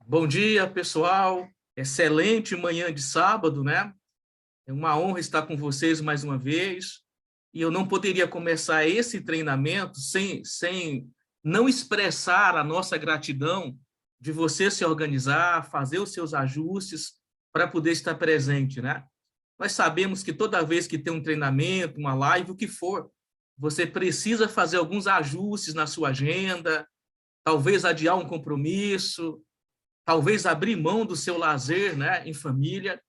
Bom dia, pessoal. Excelente manhã de sábado, né? É uma honra estar com vocês mais uma vez. E eu não poderia começar esse treinamento sem não expressar a nossa gratidão de você se organizar, fazer os seus ajustes para poder estar presente, né? Nós sabemos que toda vez que tem um treinamento, uma live, o que for, você precisa fazer alguns ajustes na sua agenda, talvez adiar um compromisso, talvez abrir mão do seu lazer, né, em família,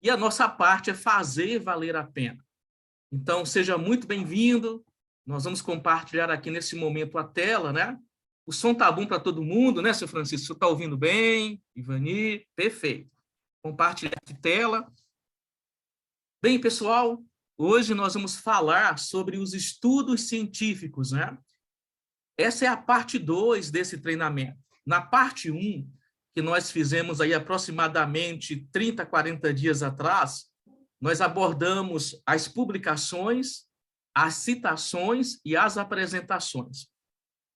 e a nossa parte é fazer valer a pena. Então, seja muito bem-vindo. Nós vamos compartilhar aqui nesse momento a tela, né? O som tá bom para todo mundo, né, seu Francisco? Você está ouvindo bem? Ivani, perfeito. Compartilhar a tela. Bem, pessoal, hoje nós vamos falar sobre os estudos científicos, né? Essa é a parte 2 desse treinamento. Na parte 1, que nós fizemos aí aproximadamente 30, 40 dias atrás, nós abordamos as publicações, as citações e as apresentações.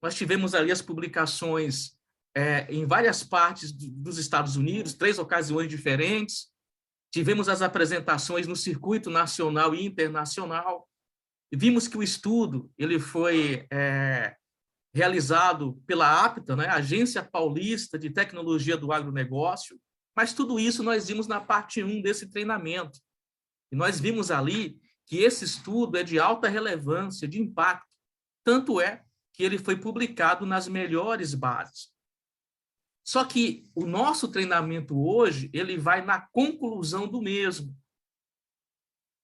Nós tivemos ali as publicações em várias partes dos Estados Unidos, 3 ocasiões diferentes. Tivemos as apresentações no circuito nacional e internacional. E vimos que o estudo ele foi realizado pela APTA, né, Agência Paulista de Tecnologia do Agronegócio, mas tudo isso nós vimos na parte 1 desse treinamento. E nós vimos ali que esse estudo é de alta relevância, de impacto, tanto é que ele foi publicado nas melhores bases. Só que o nosso treinamento hoje, ele vai na conclusão do mesmo.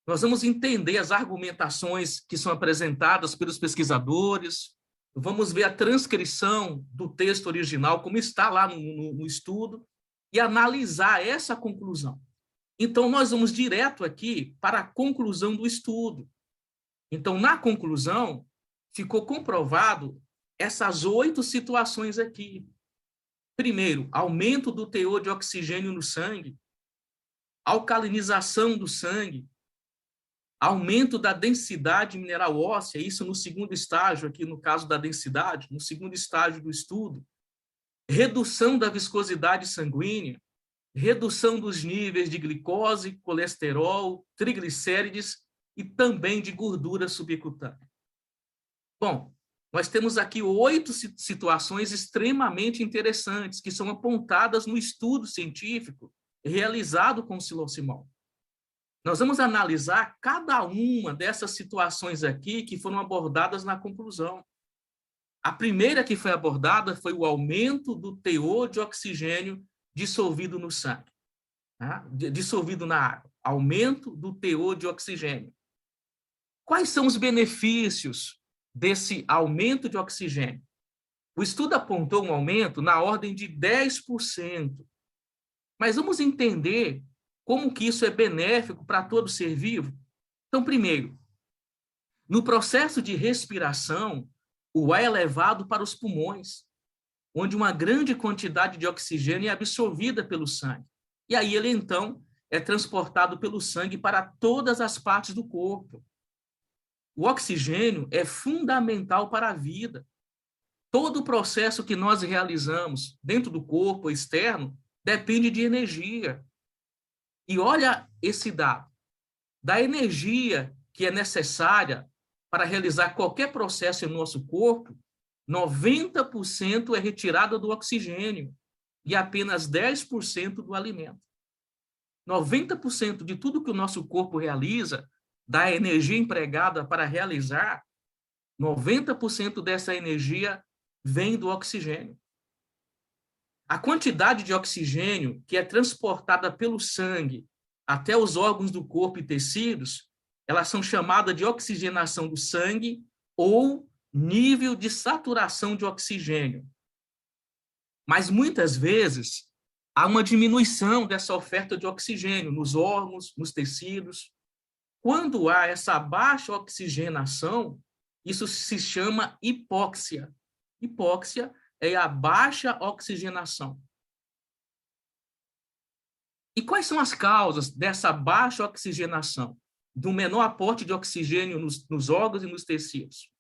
Nós vamos entender as argumentações que são apresentadas pelos pesquisadores, vamos ver a transcrição do texto original, como está lá no estudo, e analisar essa conclusão. Então, nós vamos direto aqui para a conclusão do estudo. Então, na conclusão, ficou comprovado essas 8 situações aqui. Primeiro, aumento do teor de oxigênio no sangue, alcalinização do sangue, aumento da densidade mineral óssea, isso no segundo estágio, aqui no caso da densidade, no segundo estágio do estudo, redução da viscosidade sanguínea, redução dos níveis de glicose, colesterol, triglicérides e também de gordura subcutânea. Bom, nós temos aqui 8 situações extremamente interessantes que são apontadas no estudo científico realizado com o psilocimol. Nós vamos analisar cada uma dessas situações aqui que foram abordadas na conclusão. A primeira que foi abordada foi o aumento do teor de oxigênio dissolvido no sangue, tá? Dissolvido na água. Aumento do teor de oxigênio. Quais são os benefícios desse aumento de oxigênio? O estudo apontou um aumento na ordem de 10%. Mas vamos entender como que isso é benéfico para todo ser vivo? Então, primeiro, no processo de respiração, o ar é levado para os pulmões, onde uma grande quantidade de oxigênio é absorvida pelo sangue. E aí ele, então, é transportado pelo sangue para todas as partes do corpo. O oxigênio é fundamental para a vida. Todo o processo que nós realizamos dentro do corpo externo depende de energia. E olha esse dado, da energia que é necessária para realizar qualquer processo em nosso corpo, 90% é retirada do oxigênio e apenas 10% do alimento. 90% de tudo que o nosso corpo realiza, da energia empregada para realizar, 90% dessa energia vem do oxigênio. A quantidade de oxigênio que é transportada pelo sangue até os órgãos do corpo e tecidos, elas são chamadas de oxigenação do sangue ou nível de saturação de oxigênio. Mas muitas vezes há uma diminuição dessa oferta de oxigênio nos órgãos, nos tecidos. Quando há essa baixa oxigenação, isso se chama hipóxia. Hipóxia é a baixa oxigenação. E quais são as causas dessa baixa oxigenação? Do menor aporte de oxigênio nos órgãos e nos tecidos?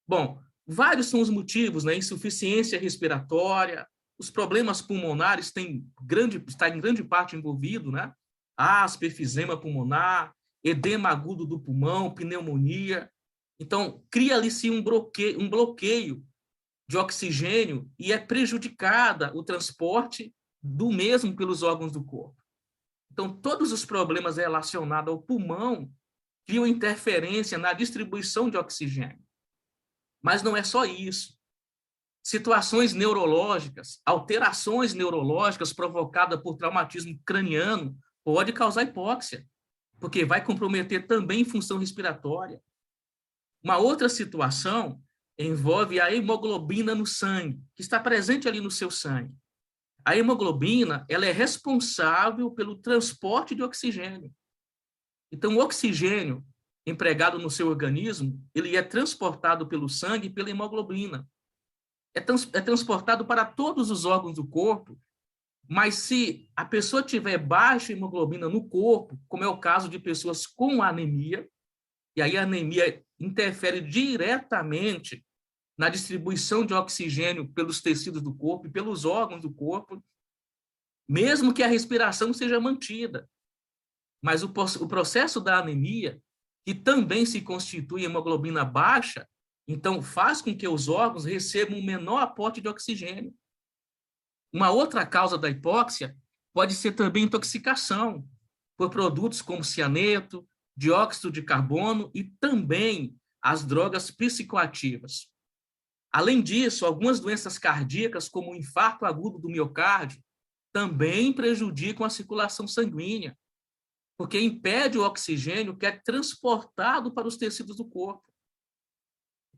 Bom, vários são os motivos, né? Insuficiência respiratória, os problemas pulmonares está em grande parte envolvido, né? Asma, efizema pulmonar, edema agudo do pulmão, pneumonia. Então, cria-se um bloqueio de oxigênio e é prejudicada o transporte do mesmo pelos órgãos do corpo. Então, todos os problemas relacionados ao pulmão criam interferência na distribuição de oxigênio. Mas não é só isso. Situações neurológicas, alterações neurológicas provocadas por traumatismo craniano pode causar hipóxia, porque vai comprometer também função respiratória. Uma outra situação envolve a hemoglobina no sangue, que está presente ali no seu sangue. A hemoglobina, ela é responsável pelo transporte de oxigênio. Então, o oxigênio empregado no seu organismo, ele é transportado pelo sangue e pela hemoglobina. É transportado para todos os órgãos do corpo, mas se a pessoa tiver baixa hemoglobina no corpo, como é o caso de pessoas com anemia, e aí a anemia interfere diretamente na distribuição de oxigênio pelos tecidos do corpo e pelos órgãos do corpo, mesmo que a respiração seja mantida. Mas o processo da anemia, que também se constitui hemoglobina baixa, então faz com que os órgãos recebam um menor aporte de oxigênio. Uma outra causa da hipóxia pode ser também intoxicação por produtos como cianeto, dióxido de carbono e também as drogas psicoativas. Além disso, algumas doenças cardíacas, como o infarto agudo do miocárdio, também prejudicam a circulação sanguínea, porque impede o oxigênio que é transportado para os tecidos do corpo.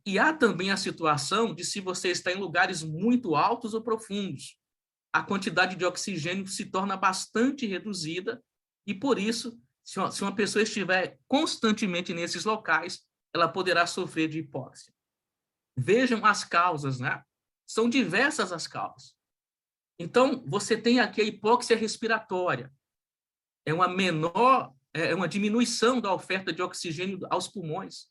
E há também a situação de se você está em lugares muito altos ou profundos, a quantidade de oxigênio se torna bastante reduzida e, por isso, se uma pessoa estiver constantemente nesses locais, ela poderá sofrer de hipóxia. Vejam as causas, né? São diversas as causas. Então, você tem aqui a hipóxia respiratória. É uma diminuição da oferta de oxigênio aos pulmões.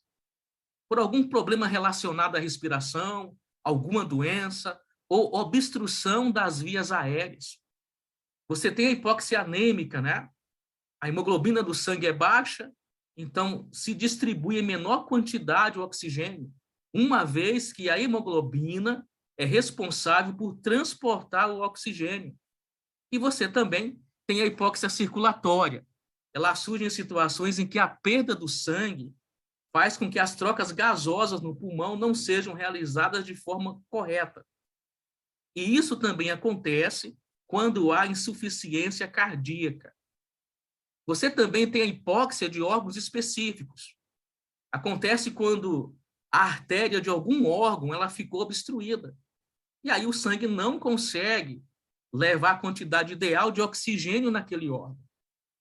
Por algum problema relacionado à respiração, alguma doença, ou obstrução das vias aéreas. Você tem a hipóxia anêmica, né? A hemoglobina do sangue é baixa, então se distribui em menor quantidade o oxigênio, uma vez que a hemoglobina é responsável por transportar o oxigênio. E você também tem a hipóxia circulatória. Ela surge em situações em que a perda do sangue faz com que as trocas gasosas no pulmão não sejam realizadas de forma correta. E isso também acontece quando há insuficiência cardíaca. Você também tem a hipóxia de órgãos específicos. Acontece quando a artéria de algum órgão ela ficou obstruída. E aí o sangue não consegue levar a quantidade ideal de oxigênio naquele órgão.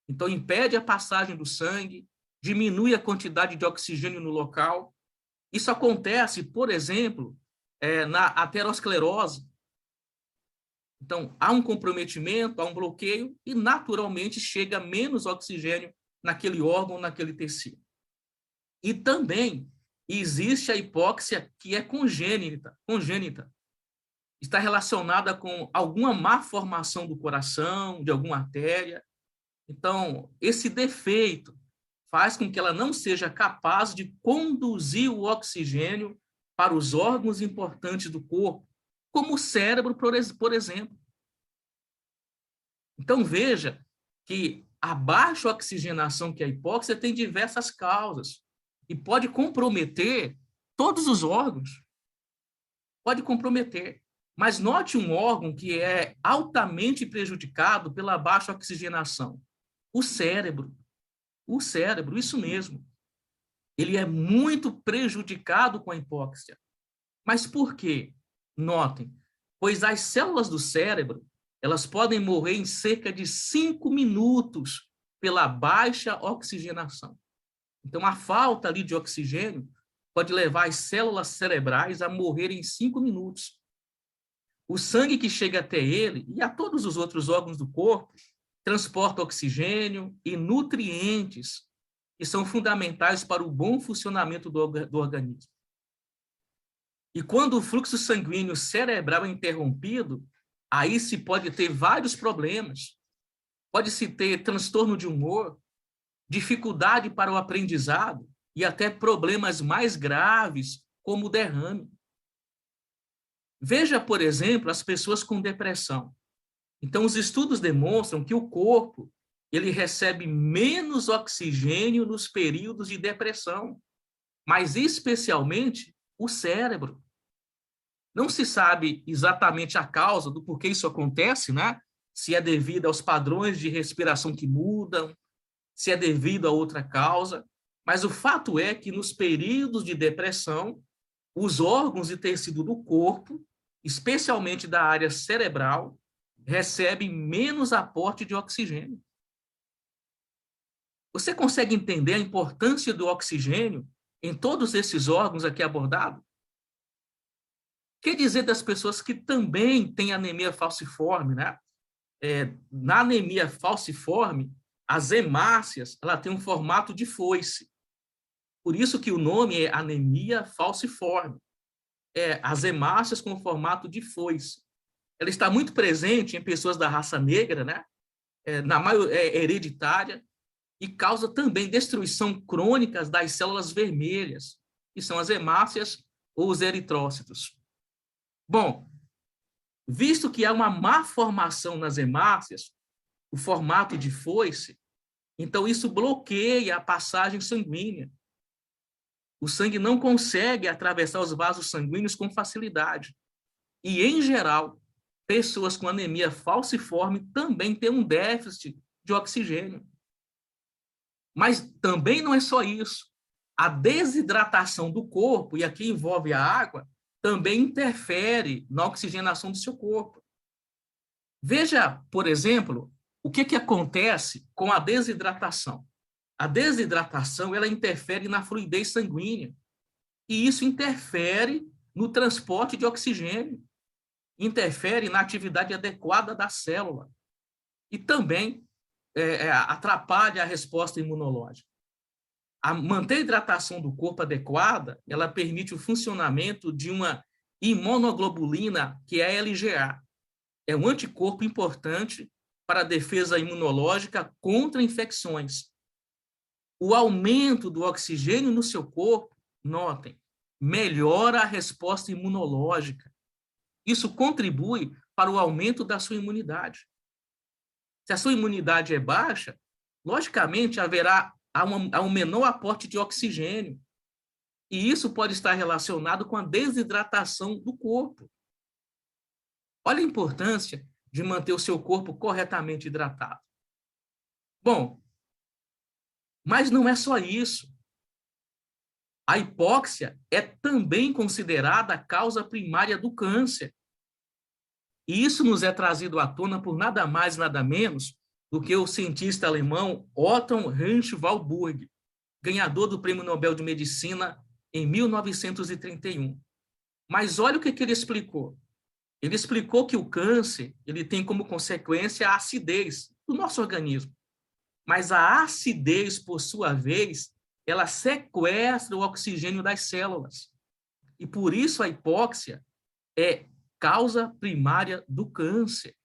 Então, impede a passagem do sangue, diminui a quantidade de oxigênio no local. Isso acontece, por exemplo, na aterosclerose. Então, há um comprometimento, há um bloqueio e, naturalmente, chega menos oxigênio naquele órgão, naquele tecido. E também existe a hipóxia que é congênita. Está relacionada com alguma má formação do coração, de alguma artéria. Então, esse defeito faz com que ela não seja capaz de conduzir o oxigênio para os órgãos importantes do corpo, como o cérebro, por exemplo. Então, veja que a baixa oxigenação, que é a hipóxia, tem diversas causas e pode comprometer todos os órgãos. Pode comprometer. Mas note um órgão que é altamente prejudicado pela baixa oxigenação. O cérebro. O cérebro, isso mesmo. Ele é muito prejudicado com a hipóxia. Mas por quê? Notem, pois as células do cérebro, elas podem morrer em cerca de 5 minutos pela baixa oxigenação. Então, a falta ali de oxigênio pode levar as células cerebrais a morrerem em 5 minutos. O sangue que chega até ele e a todos os outros órgãos do corpo transporta oxigênio e nutrientes que são fundamentais para o bom funcionamento do organismo. E quando o fluxo sanguíneo cerebral é interrompido, aí se pode ter vários problemas. Pode-se ter transtorno de humor, dificuldade para o aprendizado e até problemas mais graves, como o derrame. Veja, por exemplo, as pessoas com depressão. Então, os estudos demonstram que o corpo ele recebe menos oxigênio nos períodos de depressão, mas especialmente o cérebro. Não se sabe exatamente a causa do porquê isso acontece, né? Se é devido aos padrões de respiração que mudam, se é devido a outra causa, mas o fato é que nos períodos de depressão, os órgãos e tecido do corpo, especialmente da área cerebral, recebem menos aporte de oxigênio. Você consegue entender a importância do oxigênio em todos esses órgãos aqui abordados? Que dizer das pessoas que também têm anemia falciforme, né? Na anemia falciforme, as hemácias, ela tem um formato de foice. Por isso que o nome é anemia falciforme. As hemácias com formato de foice. Ela está muito presente em pessoas da raça negra, né? Hereditária, e causa também destruição crônica das células vermelhas, que são as hemácias ou os eritrócitos. Bom, visto que há uma má formação nas hemácias, o formato de foice, então isso bloqueia a passagem sanguínea. O sangue não consegue atravessar os vasos sanguíneos com facilidade. E, em geral, pessoas com anemia falciforme também têm um déficit de oxigênio. Mas também não é só isso. A desidratação do corpo, e aqui envolve a água, também interfere na oxigenação do seu corpo. Veja, por exemplo, o que acontece com a desidratação. A desidratação ela interfere na fluidez sanguínea, e isso interfere no transporte de oxigênio, interfere na atividade adequada da célula e também atrapalha a resposta imunológica. Manter a hidratação do corpo adequada, ela permite o funcionamento de uma imunoglobulina, que é a LGA. É um anticorpo importante para a defesa imunológica contra infecções. O aumento do oxigênio no seu corpo, notem, melhora a resposta imunológica. Isso contribui para o aumento da sua imunidade. Se a sua imunidade é baixa, logicamente haverá um menor aporte de oxigênio. E isso pode estar relacionado com a desidratação do corpo. Olha a importância de manter o seu corpo corretamente hidratado. Bom, mas não é só isso. A hipóxia é também considerada a causa primária do câncer. E isso nos é trazido à tona por nada mais, nada menos do que o cientista alemão Otto Hahn-Warburg, ganhador do Prêmio Nobel de Medicina em 1931. Mas olha o que ele explicou. Ele explicou que o câncer ele tem como consequência a acidez do nosso organismo. Mas a acidez, por sua vez, ela sequestra o oxigênio das células. E por isso a hipóxia é causa primária do câncer.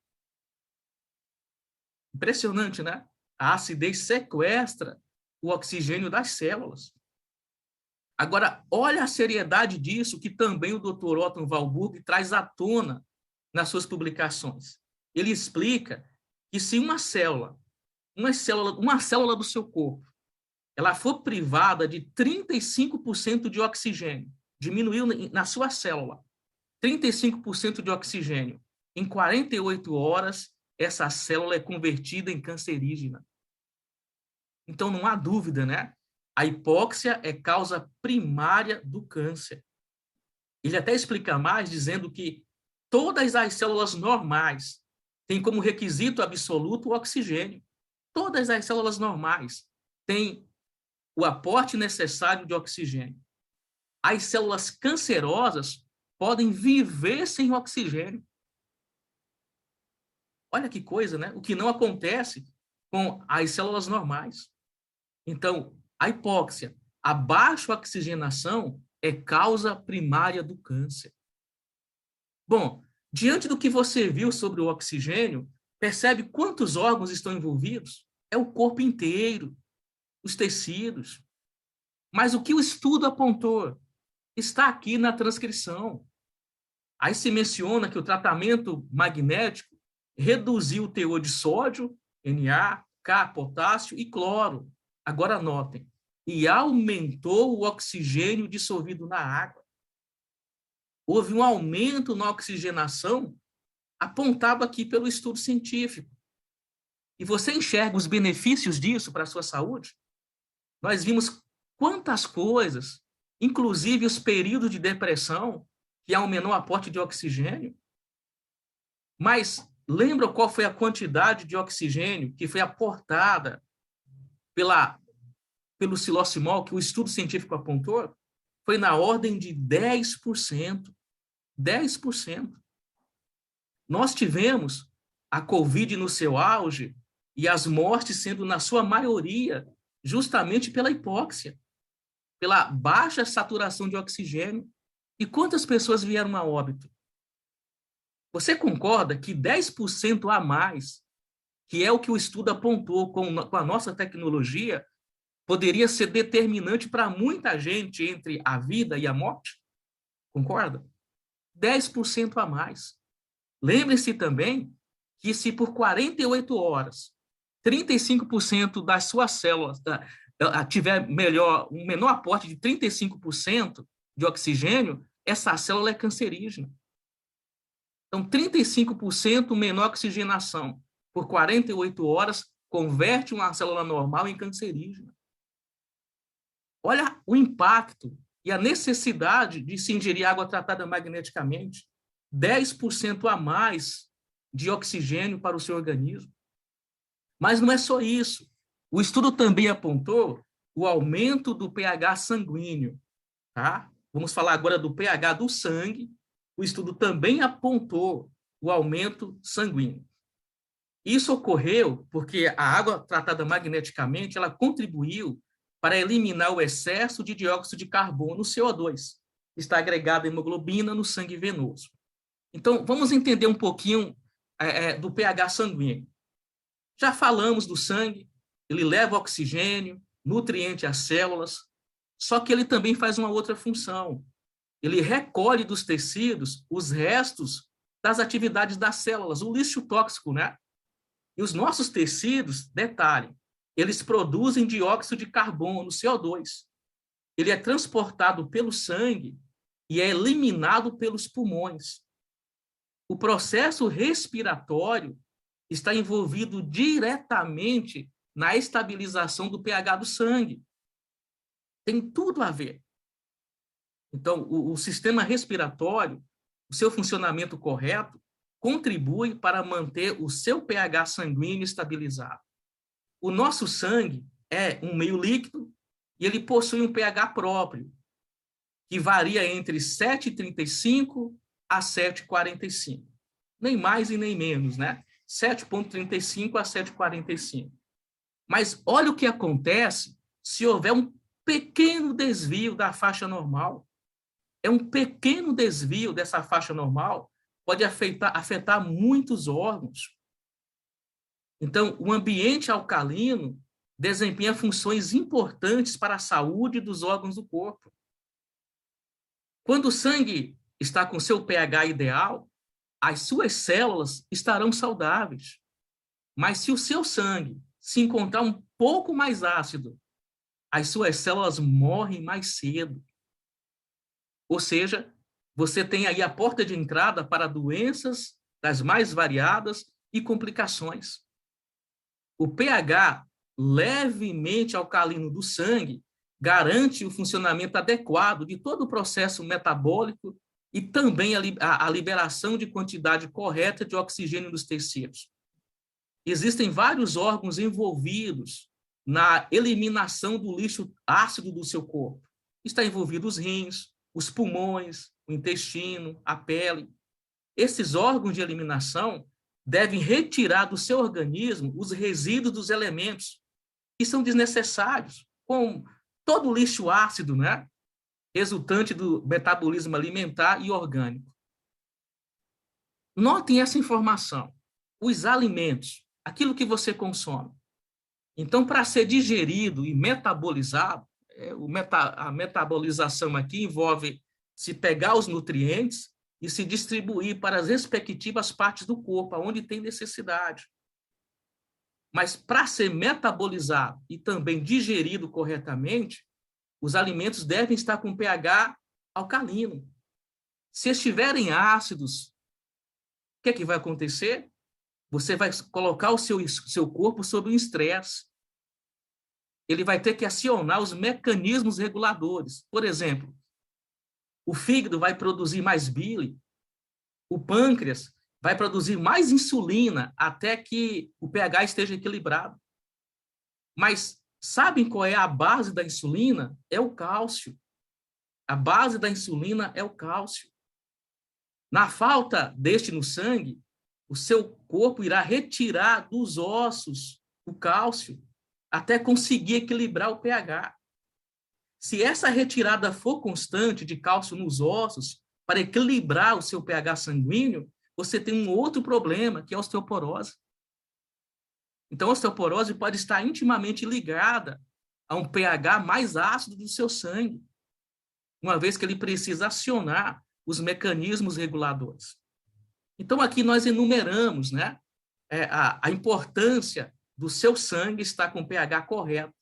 Impressionante, né? A acidez sequestra o oxigênio das células. Agora, olha a seriedade disso que também o Dr. Otto Warburg traz à tona nas suas publicações. Ele explica que se uma célula do seu corpo, ela for privada de 35% de oxigênio, diminuiu na sua célula 35% de oxigênio, em 48 horas, essa célula é convertida em cancerígena. Então, não há dúvida, né? A hipóxia é causa primária do câncer. Ele até explica mais, dizendo que todas as células normais têm como requisito absoluto o oxigênio. Todas as células normais têm o aporte necessário de oxigênio. As células cancerosas podem viver sem oxigênio. Olha que coisa, né? O que não acontece com as células normais. Então, a hipóxia, a baixa oxigenação é causa primária do câncer. Bom, Diante do que você viu sobre o oxigênio, percebe quantos órgãos estão envolvidos? É o corpo inteiro, os tecidos. Mas o que o estudo apontou está aqui na transcrição. Aí se menciona que o tratamento magnético reduziu o teor de sódio, Na, K, potássio e cloro. Agora notem, e aumentou o oxigênio dissolvido na água. Houve um aumento na oxigenação apontado aqui pelo estudo científico. E você enxerga os benefícios disso para a sua saúde? Nós vimos quantas coisas, inclusive os períodos de depressão, que há um menor aporte de oxigênio. Mas lembra qual foi a quantidade de oxigênio que foi aportada pelo silocimol, que o estudo científico apontou? Foi na ordem de 10%. 10%. Nós tivemos a Covid no seu auge e as mortes sendo, na sua maioria, justamente pela hipóxia, pela baixa saturação de oxigênio. E quantas pessoas vieram a óbito? Você concorda que 10% a mais, que é o que o estudo apontou com a nossa tecnologia, poderia ser determinante para muita gente entre a vida e a morte? Concorda? 10% a mais. Lembre-se também que se por 48 horas 35% das suas células tiver um menor aporte de 35% de oxigênio, essa célula é cancerígena. Então, 35% menor oxigenação por 48 horas converte uma célula normal em cancerígena. Olha o impacto e a necessidade de se ingerir água tratada magneticamente. 10% a mais de oxigênio para o seu organismo. Mas não é só isso. O estudo também apontou o aumento do pH sanguíneo. Tá? Vamos falar agora do pH do sangue. O estudo também apontou o aumento sanguíneo. Isso ocorreu porque a água tratada magneticamente ela contribuiu para eliminar o excesso de dióxido de carbono, CO2, que está agregado à hemoglobina no sangue venoso. Então, vamos entender um pouquinho do pH sanguíneo. Já falamos do sangue, ele leva oxigênio, nutriente às células, só que ele também faz uma outra função. Ele recolhe dos tecidos os restos das atividades das células, o lixo tóxico, né? E os nossos tecidos, detalhe, eles produzem dióxido de carbono, CO2. Ele é transportado pelo sangue e é eliminado pelos pulmões. O processo respiratório está envolvido diretamente na estabilização do pH do sangue. Tem tudo a ver. Então, o sistema respiratório, o seu funcionamento correto, contribui para manter o seu pH sanguíneo estabilizado. O nosso sangue é um meio líquido e ele possui um pH próprio, que varia entre 7,35 a 7,45. Nem mais e nem menos, né? 7,35 a 7,45. Mas olha o que acontece se houver um pequeno desvio da faixa normal. É um pequeno desvio dessa faixa normal pode afetar muitos órgãos. Então, o ambiente alcalino desempenha funções importantes para a saúde dos órgãos do corpo. Quando o sangue está com seu pH ideal, as suas células estarão saudáveis. Mas se o seu sangue se encontrar um pouco mais ácido, as suas células morrem mais cedo. Ou seja, você tem aí a porta de entrada para doenças das mais variadas e complicações. O pH levemente alcalino do sangue garante o funcionamento adequado de todo o processo metabólico e também a liberação de quantidade correta de oxigênio nos tecidos. Existem vários órgãos envolvidos na eliminação do lixo ácido do seu corpo. Está envolvido os rins, os pulmões, o intestino, a pele. Esses órgãos de eliminação devem retirar do seu organismo os resíduos dos elementos que são desnecessários, como todo o lixo ácido, né? Resultante do metabolismo alimentar e orgânico. Notem essa informação. Os alimentos, aquilo que você consome. Então, para ser digerido e metabolizado, a metabolização aqui envolve se pegar os nutrientes e se distribuir para as respectivas partes do corpo, onde tem necessidade. Mas para ser metabolizado e também digerido corretamente, os alimentos devem estar com pH alcalino. Se estiverem ácidos, o que é que vai acontecer? Você vai colocar o seu corpo sob um estresse. Ele vai ter que acionar os mecanismos reguladores. Por exemplo, o fígado vai produzir mais bile, o pâncreas vai produzir mais insulina até que o pH esteja equilibrado. Mas sabem qual é a base da insulina? É o cálcio. A base da insulina é o cálcio. Na falta deste no sangue, o seu corpo irá retirar dos ossos o cálcio até conseguir equilibrar o pH. Se essa retirada for constante de cálcio nos ossos, para equilibrar o seu pH sanguíneo, você tem um outro problema, que é a osteoporose. Então, a osteoporose pode estar intimamente ligada a um pH mais ácido do seu sangue, uma vez que ele precisa acionar os mecanismos reguladores. Então, aqui nós enumeramos, né, a importância do seu sangue estar com o pH correto.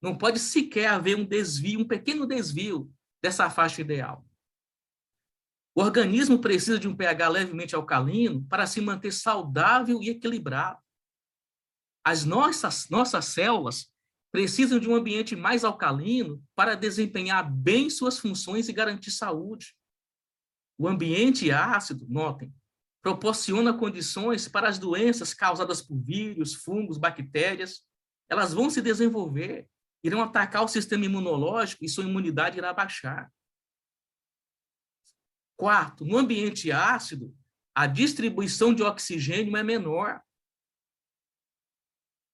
Não pode sequer haver um desvio, um pequeno desvio dessa faixa ideal. O organismo precisa de um pH levemente alcalino para se manter saudável e equilibrado. As nossas células precisam de um ambiente mais alcalino para desempenhar bem suas funções e garantir saúde. O ambiente ácido, notem, proporciona condições para as doenças causadas por vírus, fungos, bactérias. Elas vão se desenvolver, irão atacar o sistema imunológico e sua imunidade irá baixar. Quarto, no ambiente ácido, a distribuição de oxigênio é menor.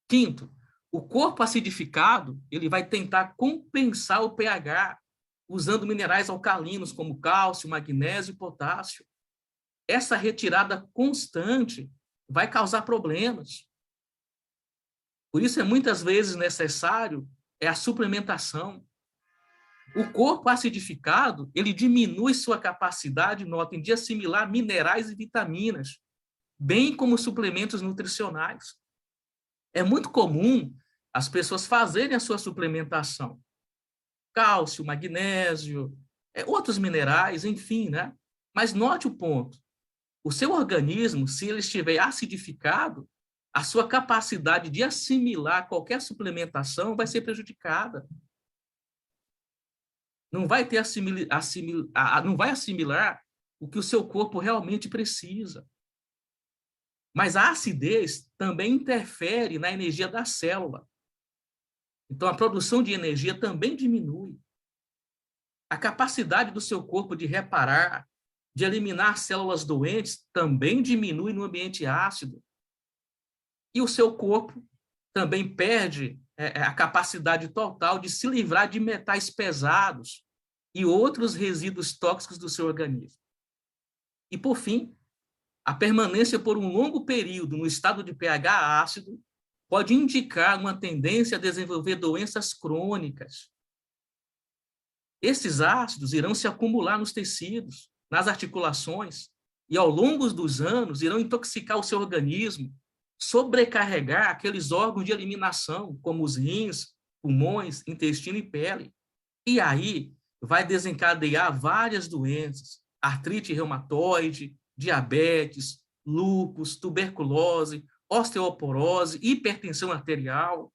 Quinto, o corpo acidificado ele vai tentar compensar o pH usando minerais alcalinos como cálcio, magnésio e potássio. Essa retirada constante vai causar problemas. Por isso é muitas vezes necessário a suplementação. O corpo acidificado, ele diminui sua capacidade, notem, de assimilar minerais e vitaminas, bem como suplementos nutricionais. É muito comum as pessoas fazerem a sua suplementação. Cálcio, magnésio, outros minerais, enfim, né? Mas note o ponto. O seu organismo, se ele estiver acidificado, a sua capacidade de assimilar qualquer suplementação vai ser prejudicada. Não vai assimilar o que o seu corpo realmente precisa. Mas a acidez também interfere na energia da célula. Então, a produção de energia também diminui. A capacidade do seu corpo de reparar, de eliminar células doentes, também diminui no ambiente ácido. E o seu corpo também perde a capacidade total de se livrar de metais pesados e outros resíduos tóxicos do seu organismo. E, por fim, a permanência por um longo período no estado de pH ácido pode indicar uma tendência a desenvolver doenças crônicas. Esses ácidos irão se acumular nos tecidos, nas articulações, e ao longo dos anos irão intoxicar o seu organismo, sobrecarregar aqueles órgãos de eliminação, como os rins, pulmões, intestino e pele. E aí vai desencadear várias doenças, artrite reumatoide, diabetes, lúpus, tuberculose, osteoporose, hipertensão arterial.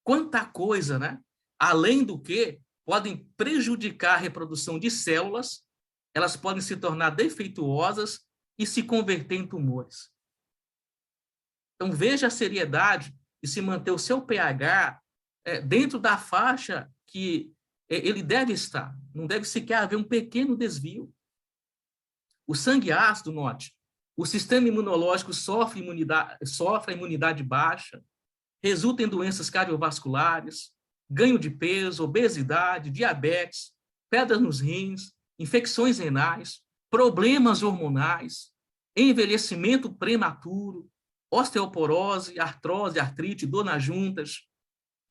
Quanta coisa, né? Além do que, podem prejudicar a reprodução de células, elas podem se tornar defeituosas e se converter em tumores. Então, veja a seriedade de se manter o seu pH dentro da faixa que ele deve estar. Não deve sequer haver um pequeno desvio. O sangue ácido, note, o sistema imunológico sofre a imunidade baixa, resulta em doenças cardiovasculares, ganho de peso, obesidade, diabetes, pedras nos rins, infecções renais, problemas hormonais, envelhecimento prematuro, osteoporose, artrose, artrite, dor nas juntas,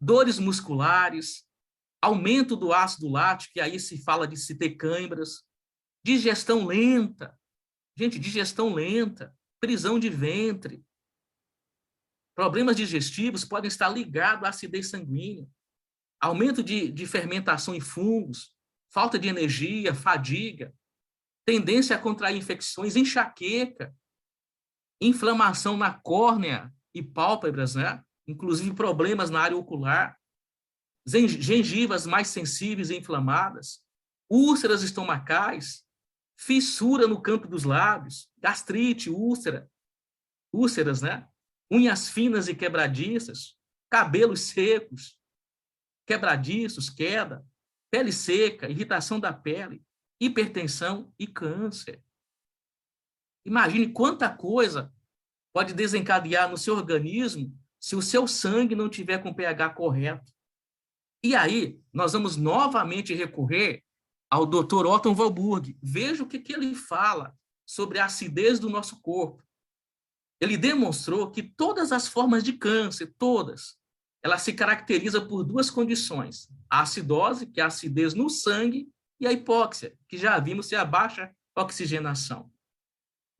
dores musculares, aumento do ácido lático, que aí se fala de se ter câimbras, digestão lenta, gente, digestão lenta, prisão de ventre, problemas digestivos podem estar ligados à acidez sanguínea, aumento de fermentação em fungos, falta de energia, fadiga, tendência a contrair infecções, enxaqueca, inflamação na córnea e pálpebras, né? Inclusive problemas na área ocular, gengivas mais sensíveis e inflamadas, úlceras estomacais, fissura no campo dos lábios, gastrite, úlceras, né? Unhas finas e quebradiças, cabelos secos, quebradiços, queda, pele seca, irritação da pele, hipertensão e câncer. Imagine quanta coisa pode desencadear no seu organismo se o seu sangue não tiver com o pH correto. E aí, nós vamos novamente recorrer ao Dr. Otto Warburg. Veja o que ele fala sobre a acidez do nosso corpo. Ele demonstrou que todas as formas de câncer, todas, ela se caracteriza por duas condições: a acidose, que é a acidez no sangue, e a hipóxia, que já vimos ser a baixa oxigenação.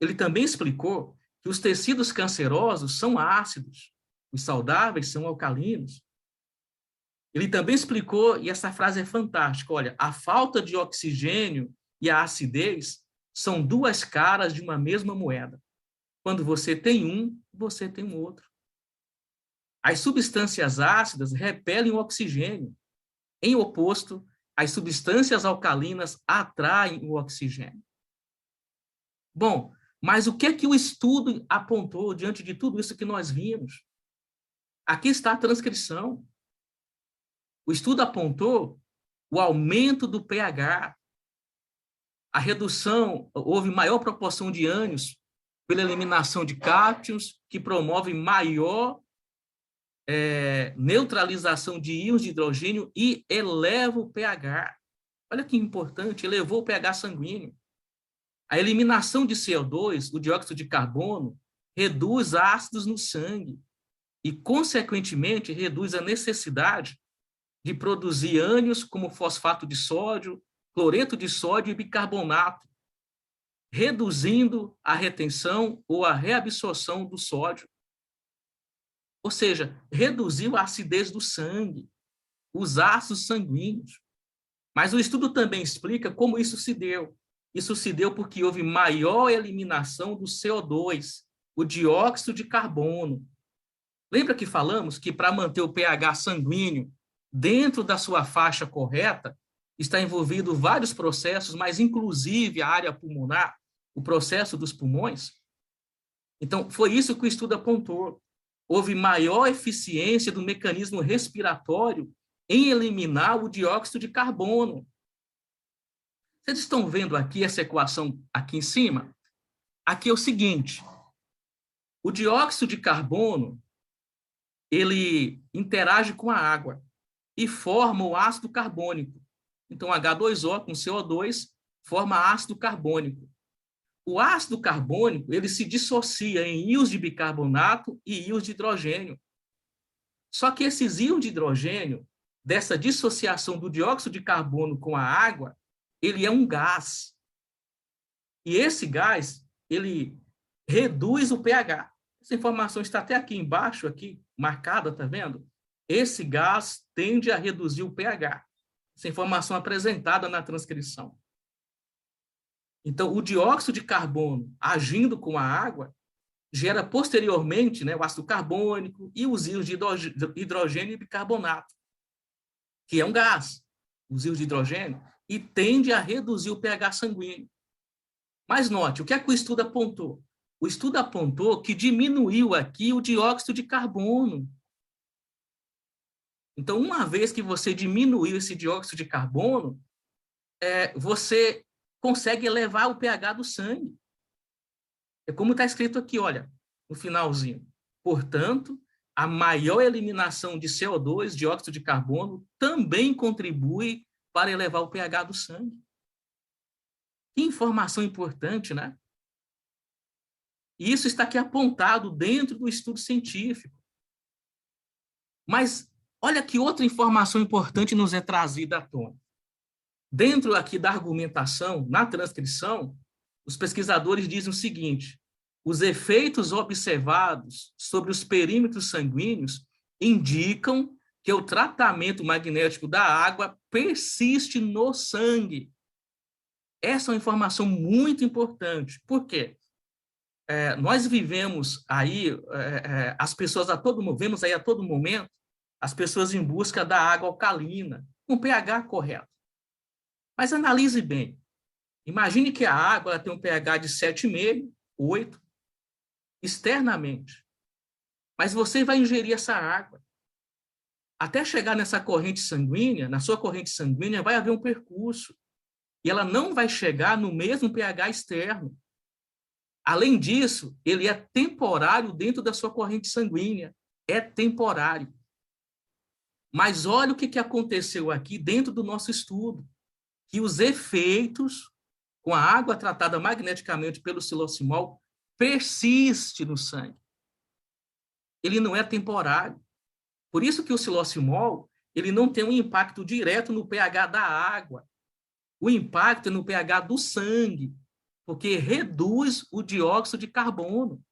Ele também explicou que os tecidos cancerosos são ácidos, os saudáveis são alcalinos. Ele também explicou, e essa frase é fantástica, olha, a falta de oxigênio e a acidez são duas caras de uma mesma moeda. Quando você tem um, você tem um outro. As substâncias ácidas repelem o oxigênio. Em oposto, as substâncias alcalinas atraem o oxigênio. Bom, mas o que é que o estudo apontou diante de tudo isso que nós vimos? Aqui está a transcrição. O estudo apontou o aumento do pH, a redução, houve maior proporção de ânions pela eliminação de cátions, que promove maior neutralização de íons de hidrogênio e eleva o pH. Olha que importante, elevou o pH sanguíneo. A eliminação de CO2, o dióxido de carbono, reduz ácidos no sangue e, consequentemente, reduz a necessidade de produzir ânions como fosfato de sódio, cloreto de sódio e bicarbonato, reduzindo a retenção ou a reabsorção do sódio. Ou seja, reduziu a acidez do sangue, os ácidos sanguíneos. Mas o estudo também explica como isso se deu. Isso se deu porque houve maior eliminação do CO2, o dióxido de carbono. Lembra que falamos que para manter o pH sanguíneo dentro da sua faixa correta, está envolvido vários processos, mas inclusive a área pulmonar, o processo dos pulmões? Então, foi isso que o estudo apontou. Houve maior eficiência do mecanismo respiratório em eliminar o dióxido de carbono. Vocês estão vendo aqui essa equação aqui em cima? Aqui é o seguinte: o dióxido de carbono, ele interage com a água e forma o ácido carbônico. Então, H2O com CO2 forma ácido carbônico. O ácido carbônico, ele se dissocia em íons de bicarbonato e íons de hidrogênio. Só que esses íons de hidrogênio, dessa dissociação do dióxido de carbono com a água, ele é um gás. E esse gás, ele reduz o pH. Essa informação está até aqui embaixo, aqui, marcada, tá vendo? Esse gás tende a reduzir o pH. Essa informação apresentada na transcrição. Então, o dióxido de carbono, agindo com a água, gera posteriormente, né, o ácido carbônico e os íons de hidrogênio e bicarbonato, que é um gás, os íons de hidrogênio, e tende a reduzir o pH sanguíneo. Mas note, o que é que o estudo apontou? O estudo apontou que diminuiu aqui o dióxido de carbono. Então, uma vez que você diminuiu esse dióxido de carbono, você consegue elevar o pH do sangue. É como está escrito aqui, olha, no finalzinho. Portanto, a maior eliminação de CO2, dióxido de carbono, também contribui para elevar o pH do sangue. Que informação importante, né? E isso está aqui apontado dentro do estudo científico. Mas olha que outra informação importante nos é trazida à tona. Dentro aqui da argumentação, na transcrição, os pesquisadores dizem o seguinte: os efeitos observados sobre os perímetros sanguíneos indicam que o tratamento magnético da água persiste no sangue. Essa é uma informação muito importante. Por quê? Nós vivemos aí, as pessoas vemos aí a todo momento, as pessoas em busca da água alcalina, com pH correto. Mas analise bem. Imagine que a água ela tem um pH de 7,5, 8, externamente. Mas você vai ingerir essa água. Até chegar nessa corrente sanguínea, na sua corrente sanguínea, vai haver um percurso. E ela não vai chegar no mesmo pH externo. Além disso, ele é temporário dentro da sua corrente sanguínea. É temporário. Mas olha o que aconteceu aqui dentro do nosso estudo. Que os efeitos com a água tratada magneticamente pelo siloximol persistem no sangue. Ele não é temporário. Por isso que o siloximol ele não tem um impacto direto no pH da água. O impacto é no pH do sangue, porque reduz o dióxido de carbono.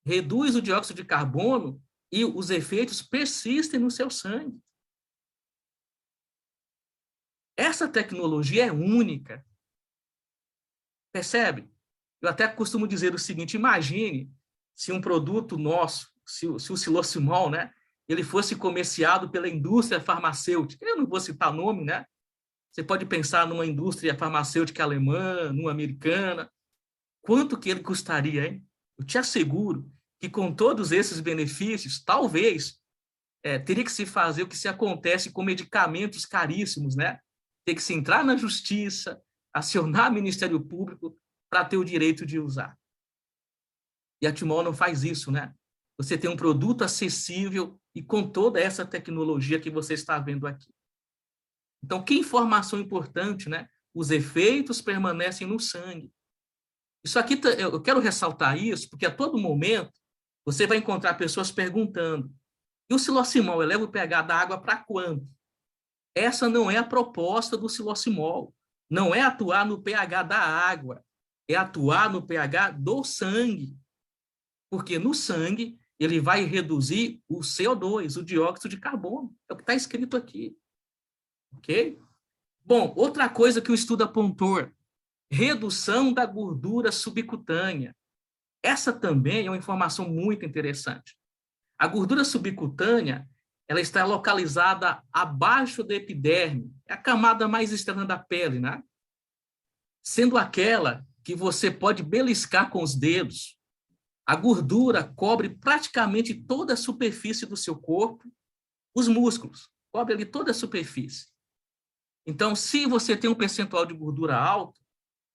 Reduz o dióxido de carbono e os efeitos persistem no seu sangue. Essa tecnologia é única. Percebe? Eu até costumo dizer o seguinte: imagine se um produto nosso, se o siloximol, né, ele fosse comerciado pela indústria farmacêutica. Eu não vou citar nome, né? Você pode pensar numa indústria farmacêutica alemã, numa americana. Quanto que ele custaria, hein? Eu te asseguro que com todos esses benefícios, talvez teria que se fazer o que se acontece com medicamentos caríssimos, né? Ter que se entrar na justiça, acionar o Ministério Público para ter o direito de usar. E a Timol não faz isso, né? Você tem um produto acessível e com toda essa tecnologia que você está vendo aqui. Então, que informação importante, né? Os efeitos permanecem no sangue. Isso aqui, eu quero ressaltar isso, porque a todo momento você vai encontrar pessoas perguntando: e o siloximol eleva o pH da água para quanto? Essa não é a proposta do siloximol. Não é atuar no pH da água, é atuar no pH do sangue. Porque no sangue ele vai reduzir o CO2, o dióxido de carbono. É o que está escrito aqui. Ok? Bom, outra coisa que o estudo apontou: redução da gordura subcutânea. Essa também é uma informação muito interessante. A gordura subcutânea ela está localizada abaixo da epiderme, é a camada mais externa da pele, né? Sendo aquela que você pode beliscar com os dedos. A gordura cobre praticamente toda a superfície do seu corpo, os músculos, cobre ali toda a superfície. Então, se você tem um percentual de gordura alto,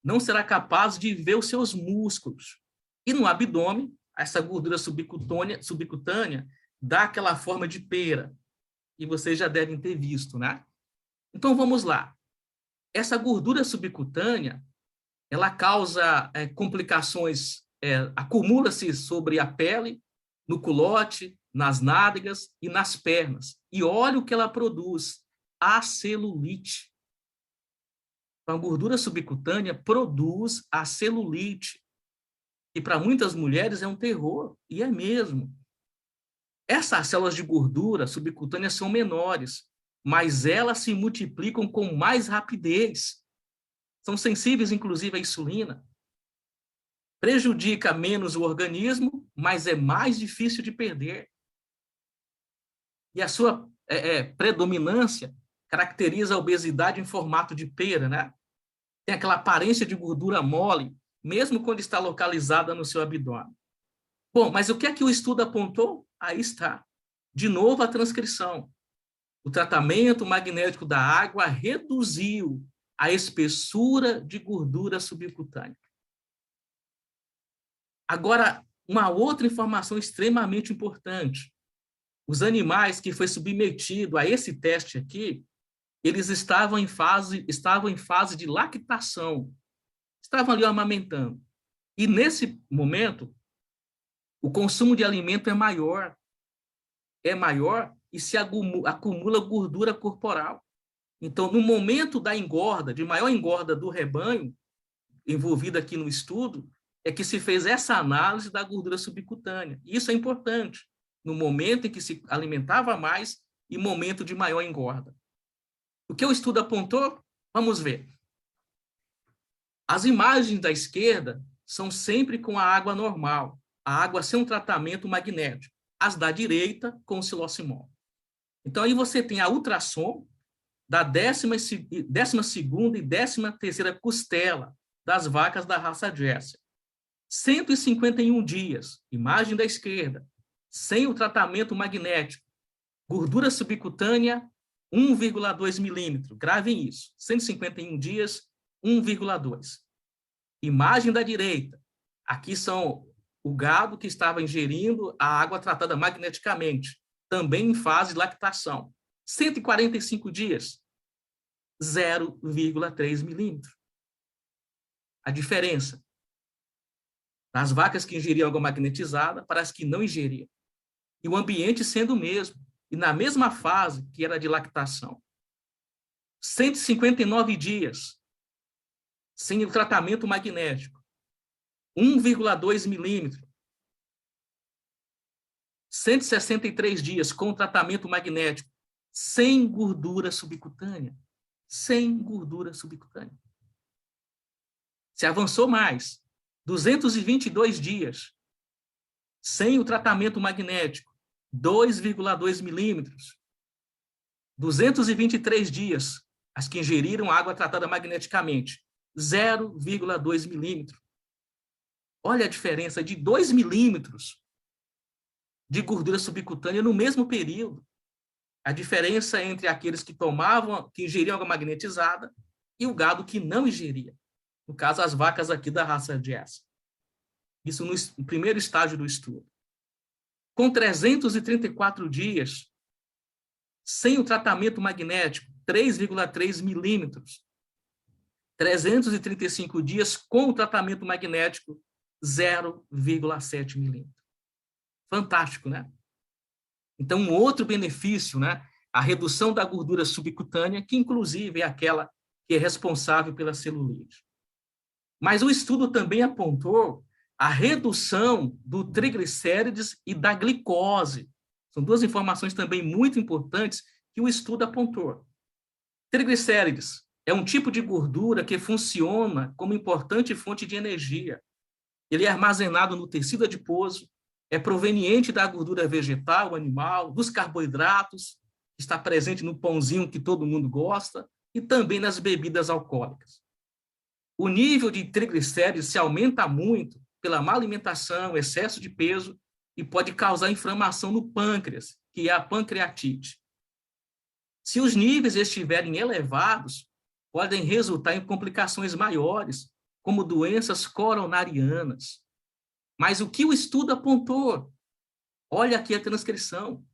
não será capaz de ver os seus músculos. E no abdômen, essa gordura subcutânea dá aquela forma de pera, que vocês já devem ter visto, né? Então, vamos lá. Essa gordura subcutânea, ela causa complicações, acumula-se sobre a pele, no culote, nas nádegas e nas pernas. E olha o que ela produz: a celulite. Então, a gordura subcutânea produz a celulite, que para muitas mulheres é um terror, e é mesmo. Essas células de gordura subcutânea são menores, mas elas se multiplicam com mais rapidez. São sensíveis, inclusive, à insulina. Prejudica menos o organismo, mas é mais difícil de perder. E a sua predominância caracteriza a obesidade em formato de pera, né? Tem aquela aparência de gordura mole, mesmo quando está localizada no seu abdômen. Bom, mas o que é que o estudo apontou? Aí está. De novo a transcrição. O tratamento magnético da água reduziu a espessura de gordura subcutânea. Agora, uma outra informação extremamente importante. Os animais que foi submetido a esse teste aqui, eles estavam em fase de lactação, estavam ali amamentando. E nesse momento, o consumo de alimento é maior e se acumula gordura corporal. Então, no momento da engorda, de maior engorda do rebanho, envolvido aqui no estudo, é que se fez essa análise da gordura subcutânea. Isso é importante, no momento em que se alimentava mais e momento de maior engorda. O que o estudo apontou? Vamos ver. As imagens da esquerda são sempre com a água normal, a água sem um tratamento magnético. As da direita, com o silocimol. Então, aí você tem a ultrassom da 12ª e 13ª costela das vacas da raça Jersey. 151 dias, imagem da esquerda, sem o tratamento magnético. Gordura subcutânea, 1,2 milímetro. Gravem isso. 151 dias, 1,2. Imagem da direita. Aqui são o gado que estava ingerindo a água tratada magneticamente, também em fase de lactação. 145 dias, 0,3 milímetro. A diferença das vacas que ingeriam água magnetizada para as que não ingeriam. E o ambiente sendo o mesmo, e na mesma fase que era de lactação. 159 dias, sem o tratamento magnético, 1,2 milímetro. 163 dias com o tratamento magnético, sem gordura subcutânea. Sem gordura subcutânea. Se avançou mais, 222 dias, sem o tratamento magnético, 2,2 milímetros. 223 dias, as que ingeriram água tratada magneticamente, 0,2 milímetro. Olha a diferença de 2 milímetros de gordura subcutânea no mesmo período. A diferença entre aqueles que ingeriam água magnetizada e o gado que não ingeria. No caso, as vacas aqui da raça Jersey. Isso no primeiro estágio do estudo. Com 334 dias, sem o tratamento magnético, 3,3 milímetros. 335 dias com o tratamento magnético, 0,7 milímetros. Fantástico, né? Então, um outro benefício, né? A redução da gordura subcutânea, que inclusive é aquela que é responsável pela celulite. Mas o estudo também apontou a redução do triglicérides e da glicose. São duas informações também muito importantes que o estudo apontou. Triglicérides é um tipo de gordura que funciona como importante fonte de energia. Ele é armazenado no tecido adiposo, é proveniente da gordura vegetal, animal, dos carboidratos, está presente no pãozinho que todo mundo gosta, e também nas bebidas alcoólicas. O nível de triglicérides se aumenta muito pela má alimentação, excesso de peso, e pode causar inflamação no pâncreas, que é a pancreatite. Se os níveis estiverem elevados, podem resultar em complicações maiores, como doenças coronarianas. Mas o que o estudo apontou? Olha aqui a transcrição.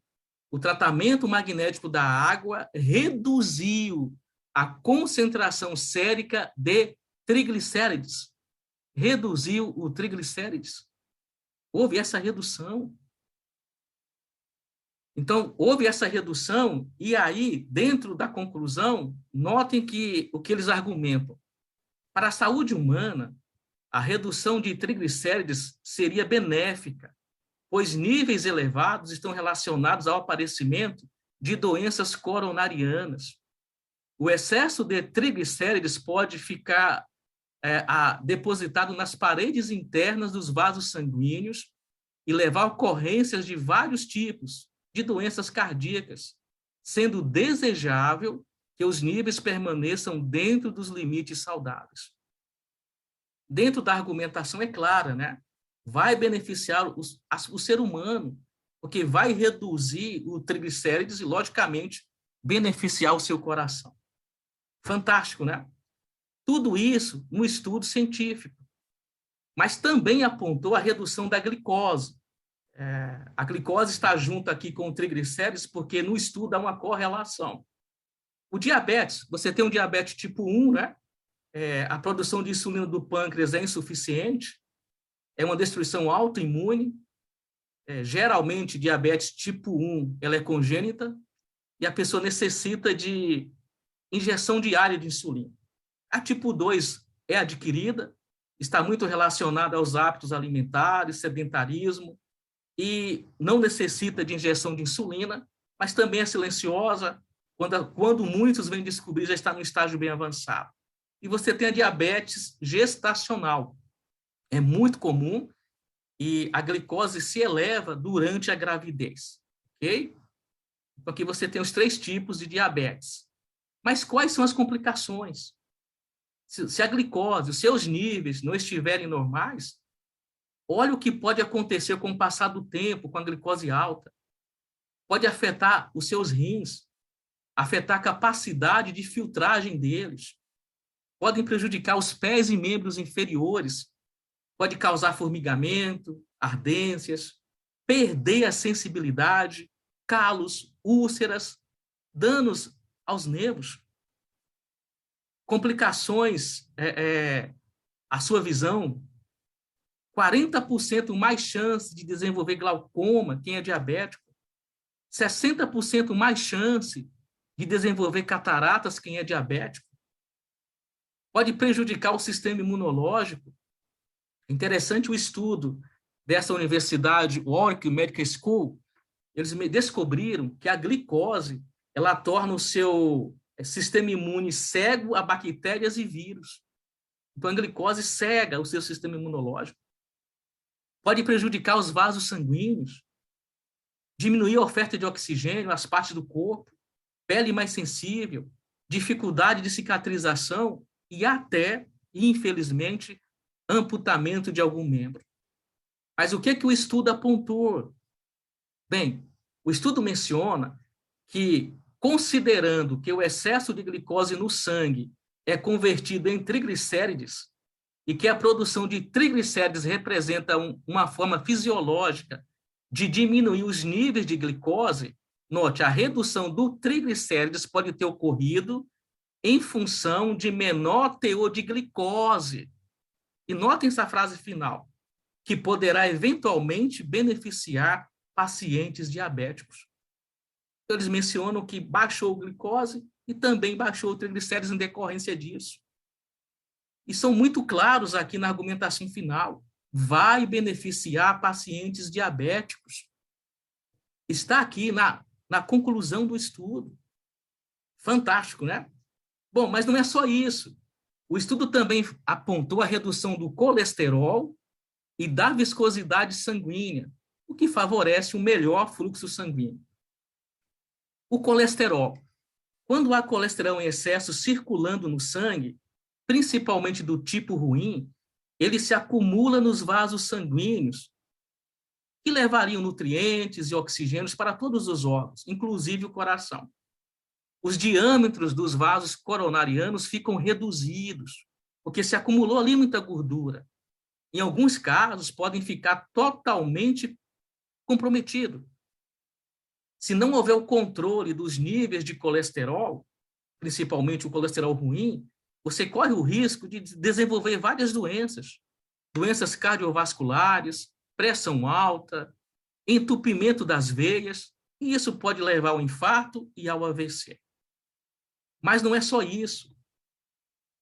O tratamento magnético da água reduziu a concentração sérica de triglicérides. Reduziu o triglicérides. Houve essa redução. Então, houve essa redução, e aí, dentro da conclusão, notem que o que eles argumentam. Para a saúde humana, a redução de triglicérides seria benéfica, pois níveis elevados estão relacionados ao aparecimento de doenças coronarianas. O excesso de triglicérides pode ficar depositado nas paredes internas dos vasos sanguíneos e levar a ocorrências de vários tipos de doenças cardíacas, sendo desejável que os níveis permaneçam dentro dos limites saudáveis. Dentro da argumentação é clara, né? Vai beneficiar o ser humano, porque vai reduzir o triglicérides e, logicamente, beneficiar o seu coração. Fantástico, né? Tudo isso no estudo científico. Mas também apontou a redução da glicose. A glicose está junto aqui com o triglicérides porque no estudo há uma correlação. O diabetes, você tem um diabetes tipo 1, né? A produção de insulina do pâncreas é insuficiente, é uma destruição autoimune. Geralmente, diabetes tipo 1, ela é congênita, e a pessoa necessita de injeção diária de insulina. A tipo 2 é adquirida, está muito relacionada aos hábitos alimentares, sedentarismo, e não necessita de injeção de insulina, mas também é silenciosa. Quando muitos vêm descobrir, já está no estágio bem avançado. E você tem a diabetes gestacional. É muito comum e a glicose se eleva durante a gravidez. Ok? Então, aqui você tem os 3 tipos de diabetes. Mas quais são as complicações? Se a glicose, os seus níveis não estiverem normais, olha o que pode acontecer com o passar do tempo, com a glicose alta. Pode afetar os seus rins, afetar a capacidade de filtragem deles, podem prejudicar os pés e membros inferiores, pode causar formigamento, ardências, perder a sensibilidade, calos, úlceras, danos aos nervos, complicações à sua visão, 40% mais chance de desenvolver glaucoma, quem é diabético, 60% mais chance de desenvolver cataratas, quem é diabético, pode prejudicar o sistema imunológico. Interessante o estudo dessa universidade, Warwick Medical School, eles descobriram que a glicose, ela torna o seu sistema imune cego a bactérias e vírus. Então, a glicose cega o seu sistema imunológico. Pode prejudicar os vasos sanguíneos, diminuir a oferta de oxigênio às partes do corpo, pele mais sensível, dificuldade de cicatrização e até, infelizmente, amputamento de algum membro. Mas o que o estudo apontou? Bem, o estudo menciona que, considerando que o excesso de glicose no sangue é convertido em triglicérides e que a produção de triglicérides representa uma forma fisiológica de diminuir os níveis de glicose, note, a redução do triglicérides pode ter ocorrido em função de menor teor de glicose. E notem essa frase final, que poderá eventualmente beneficiar pacientes diabéticos. Então, eles mencionam que baixou a glicose e também baixou o triglicérides em decorrência disso. E são muito claros aqui na argumentação final. Vai beneficiar pacientes diabéticos. Está aqui na conclusão do estudo. Fantástico, né? Bom, mas não é só isso. O estudo também apontou a redução do colesterol e da viscosidade sanguínea, o que favorece um melhor fluxo sanguíneo. O colesterol. Quando há colesterol em excesso circulando no sangue, principalmente do tipo ruim, ele se acumula nos vasos sanguíneos, que levariam nutrientes e oxigênios para todos os órgãos, inclusive o coração. Os diâmetros dos vasos coronarianos ficam reduzidos, porque se acumulou ali muita gordura. Em alguns casos, podem ficar totalmente comprometidos. Se não houver o controle dos níveis de colesterol, principalmente o colesterol ruim, você corre o risco de desenvolver várias doenças. Doenças cardiovasculares, pressão alta, entupimento das veias, e isso pode levar ao infarto e ao AVC. Mas não é só isso.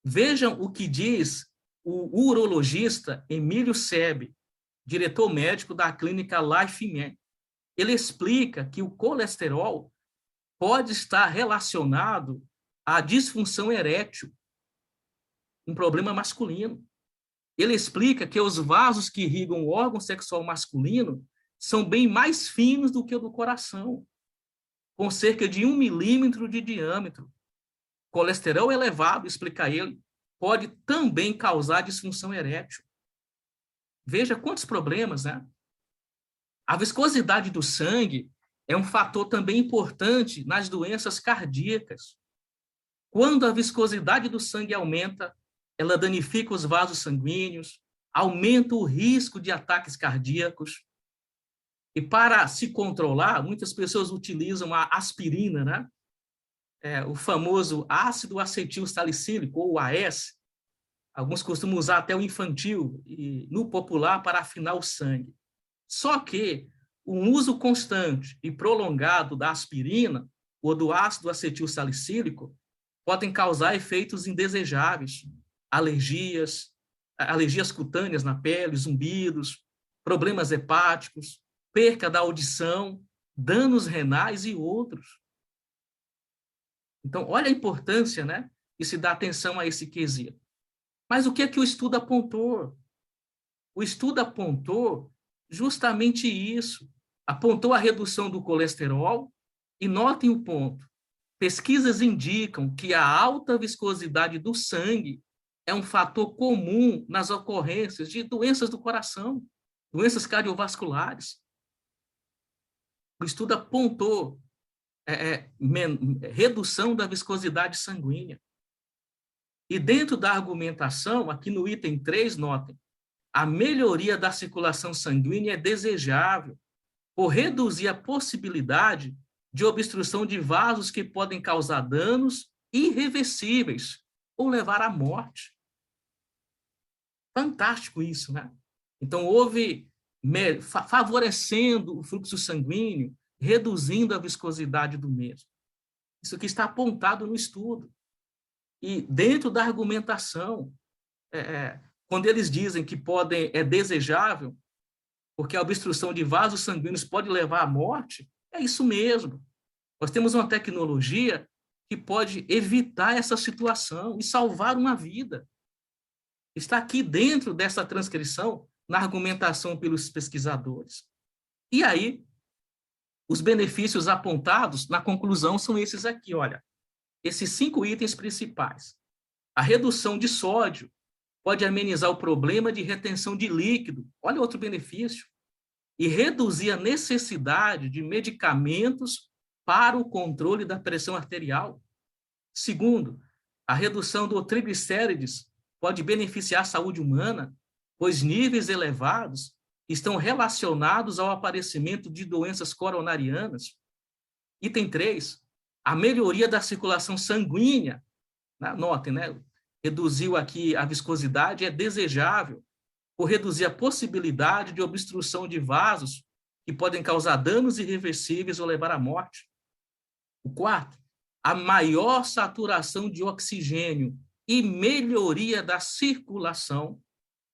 Vejam o que diz o urologista Emílio Sebe, diretor médico da clínica LifeMan. Ele explica que o colesterol pode estar relacionado à disfunção erétil, um problema masculino. Ele explica que os vasos que irrigam o órgão sexual masculino são bem mais finos do que o do coração, com cerca de 1 milímetro de diâmetro. Colesterol elevado, explica ele, pode também causar disfunção erétil. Veja quantos problemas, né? A viscosidade do sangue é um fator também importante nas doenças cardíacas. Quando a viscosidade do sangue aumenta, ela danifica os vasos sanguíneos, aumenta o risco de ataques cardíacos. E para se controlar, muitas pessoas utilizam a aspirina, né? o famoso ácido acetil salicílico, ou AS. Alguns costumam usar até o infantil, e no popular, para afinar o sangue. Só que o uso constante e prolongado da aspirina ou do ácido acetil salicílico podem causar efeitos indesejáveis, alergias cutâneas na pele, zumbidos, problemas hepáticos, perca da audição, danos renais e outros. Então, olha a importância, né, de se dar atenção a esse quesito. Mas o que é que o estudo apontou? O estudo apontou justamente isso. Apontou a redução do colesterol e notem o ponto. Pesquisas indicam que a alta viscosidade do sangue é um fator comum nas ocorrências de doenças do coração, doenças cardiovasculares. O estudo apontou redução da viscosidade sanguínea. E dentro da argumentação, aqui no item 3, notem, a melhoria da circulação sanguínea é desejável por reduzir a possibilidade de obstrução de vasos que podem causar danos irreversíveis ou levar à morte. Fantástico isso, né? Então, houve favorecendo o fluxo sanguíneo, reduzindo a viscosidade do mesmo. Isso aqui está apontado no estudo. E dentro da argumentação, quando eles dizem que é desejável, porque a obstrução de vasos sanguíneos pode levar à morte, é isso mesmo. Nós temos uma tecnologia que pode evitar essa situação e salvar uma vida. Está aqui dentro dessa transcrição, na argumentação pelos pesquisadores. E aí, os benefícios apontados na conclusão são esses aqui, olha. Esses 5 itens principais. A redução de sódio pode amenizar o problema de retenção de líquido. Olha outro benefício. E reduzir a necessidade de medicamentos para o controle da pressão arterial. Segundo, a redução do triglicérides pode beneficiar a saúde humana, pois níveis elevados estão relacionados ao aparecimento de doenças coronarianas. Item 3, a melhoria da circulação sanguínea. Notem, né? Reduziu aqui a viscosidade, é desejável por reduzir a possibilidade de obstrução de vasos que podem causar danos irreversíveis ou levar à morte. O 4, a maior saturação de oxigênio e melhoria da circulação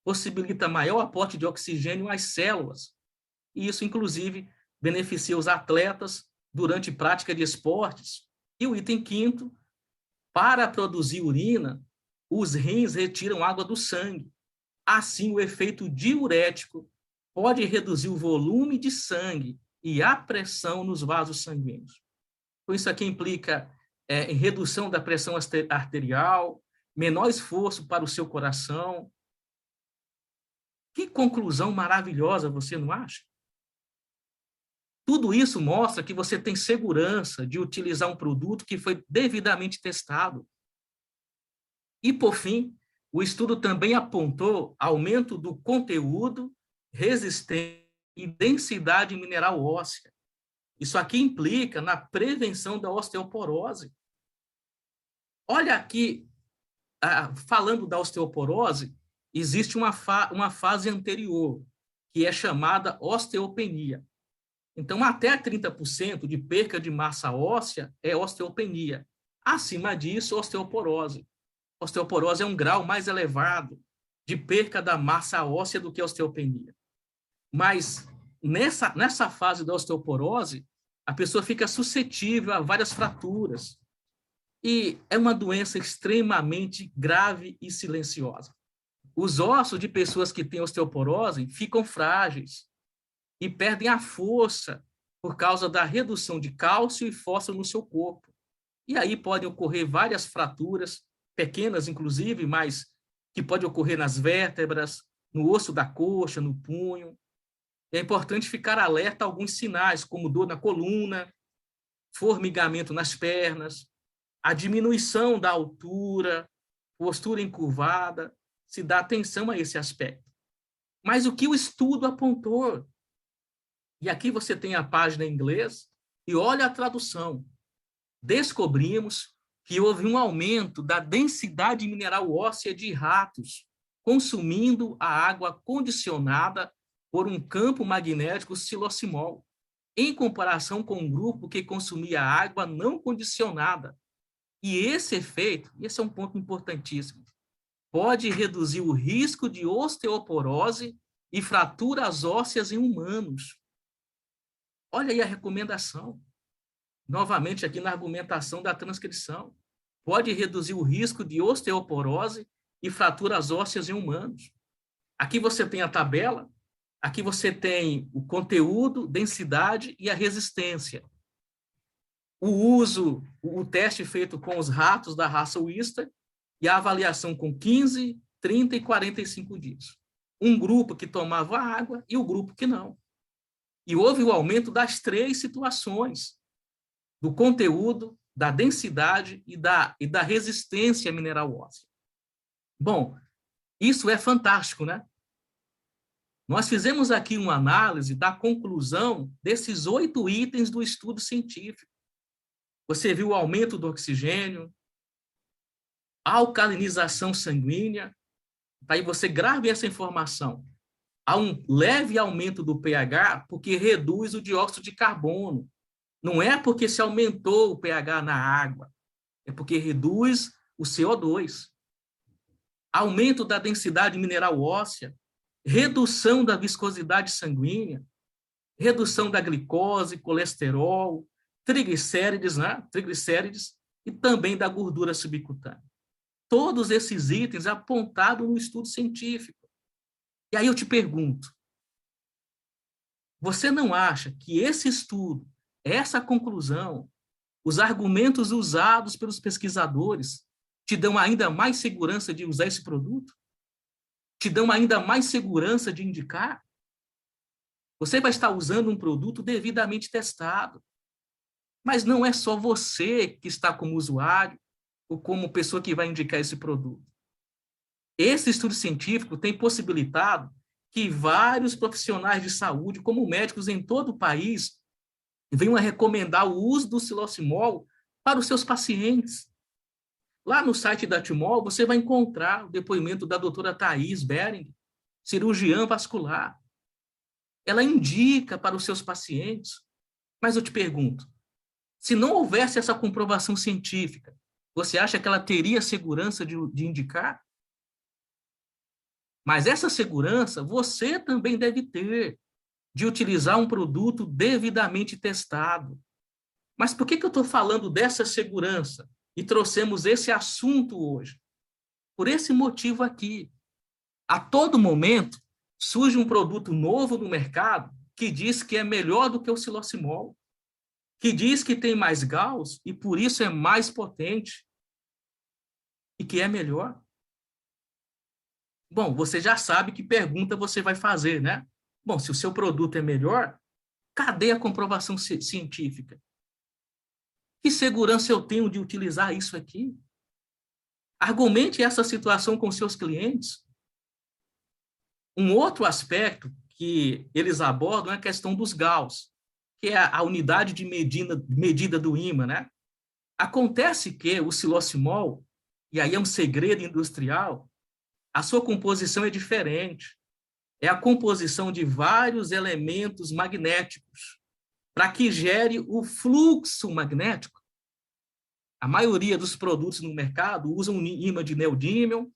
possibilita maior aporte de oxigênio às células. E isso, inclusive, beneficia os atletas durante prática de esportes. E o item 5, para produzir urina, os rins retiram água do sangue. Assim, o efeito diurético pode reduzir o volume de sangue e a pressão nos vasos sanguíneos. Então, isso aqui implica em redução da pressão arterial, menor esforço para o seu coração. Que conclusão maravilhosa, você não acha? Tudo isso mostra que você tem segurança de utilizar um produto que foi devidamente testado. E, por fim, o estudo também apontou aumento do conteúdo, resistência e densidade mineral óssea. Isso aqui implica na prevenção da osteoporose. Olha aqui, falando da osteoporose, existe uma fase anterior, que é chamada osteopenia. Então, até 30% de perca de massa óssea é osteopenia. Acima disso, osteoporose. Osteoporose é um grau mais elevado de perca da massa óssea do que a osteopenia. Mas, nessa fase da osteoporose, a pessoa fica suscetível a várias fraturas. E é uma doença extremamente grave e silenciosa. Os ossos de pessoas que têm osteoporose ficam frágeis e perdem a força por causa da redução de cálcio e fósforo no seu corpo. E aí podem ocorrer várias fraturas, pequenas inclusive, mas que pode ocorrer nas vértebras, no osso da coxa, no punho. É importante ficar alerta a alguns sinais, como dor na coluna, formigamento nas pernas, a diminuição da altura, postura encurvada, se dá atenção a esse aspecto. Mas o que o estudo apontou? E aqui você tem a página em inglês, e olha a tradução. descobrimos que houve um aumento da densidade mineral óssea de ratos consumindo a água condicionada por um campo magnético silocimol, em comparação com um grupo que consumia água não condicionada. E esse efeito, esse é um ponto importantíssimo, pode reduzir o risco de osteoporose e fraturas ósseas em humanos. Olha aí a recomendação. Novamente aqui na argumentação da transcrição. Pode reduzir o risco de osteoporose e fraturas ósseas em humanos. Aqui você tem a tabela, aqui você tem o conteúdo, densidade e a resistência. O teste feito com os ratos da raça Wistar e a avaliação com 15, 30 e 45 dias. Um grupo que tomava água e o grupo que não. E houve o aumento das 3 situações, do conteúdo, da densidade e da resistência mineral óssea. Bom, isso é fantástico, né? Nós fizemos aqui uma análise da conclusão desses 8 itens do estudo científico. Você viu o aumento do oxigênio, a alcalinização sanguínea, aí você grave essa informação. Há um leve aumento do pH porque reduz o dióxido de carbono. Não é porque se aumentou o pH na água, é porque reduz o CO2. Aumento da densidade mineral óssea, redução da viscosidade sanguínea, redução da glicose, colesterol, triglicérides, né? Triglicérides e também da gordura subcutânea. Todos esses itens apontados no estudo científico. E aí eu te pergunto, você não acha que esse estudo, essa conclusão, os argumentos usados pelos pesquisadores te dão ainda mais segurança de usar esse produto? Te dão ainda mais segurança de indicar? Você vai estar usando um produto devidamente testado. Mas não é só você que está como usuário ou como pessoa que vai indicar esse produto. Esse estudo científico tem possibilitado que vários profissionais de saúde, como médicos em todo o país, venham a recomendar o uso do silocimol para os seus pacientes. Lá no site da Timol, você vai encontrar o depoimento da doutora Thais Bering, cirurgiã vascular. Ela indica para os seus pacientes. Mas eu te pergunto, se não houvesse essa comprovação científica, você acha que ela teria segurança de indicar? Mas essa segurança você também deve ter, de utilizar um produto devidamente testado. Mas por que eu estou falando dessa segurança e trouxemos esse assunto hoje? Por esse motivo aqui. A todo momento, surge um produto novo no mercado que diz que é melhor do que o silocimol, que diz que tem mais Gauss e por isso é mais potente e que é melhor. Bom, você já sabe que pergunta você vai fazer, né? Bom, se o seu produto é melhor, cadê a comprovação científica? Que segurança eu tenho de utilizar isso aqui? Argumente essa situação com seus clientes. Um outro aspecto que eles abordam é a questão dos Gauss, que é a unidade de medida do ímã, né? Acontece que o silocimol, e aí é um segredo industrial, a sua composição é diferente. É a composição de vários elementos magnéticos para que gere o fluxo magnético. A maioria dos produtos no mercado usam um ímã de neodímio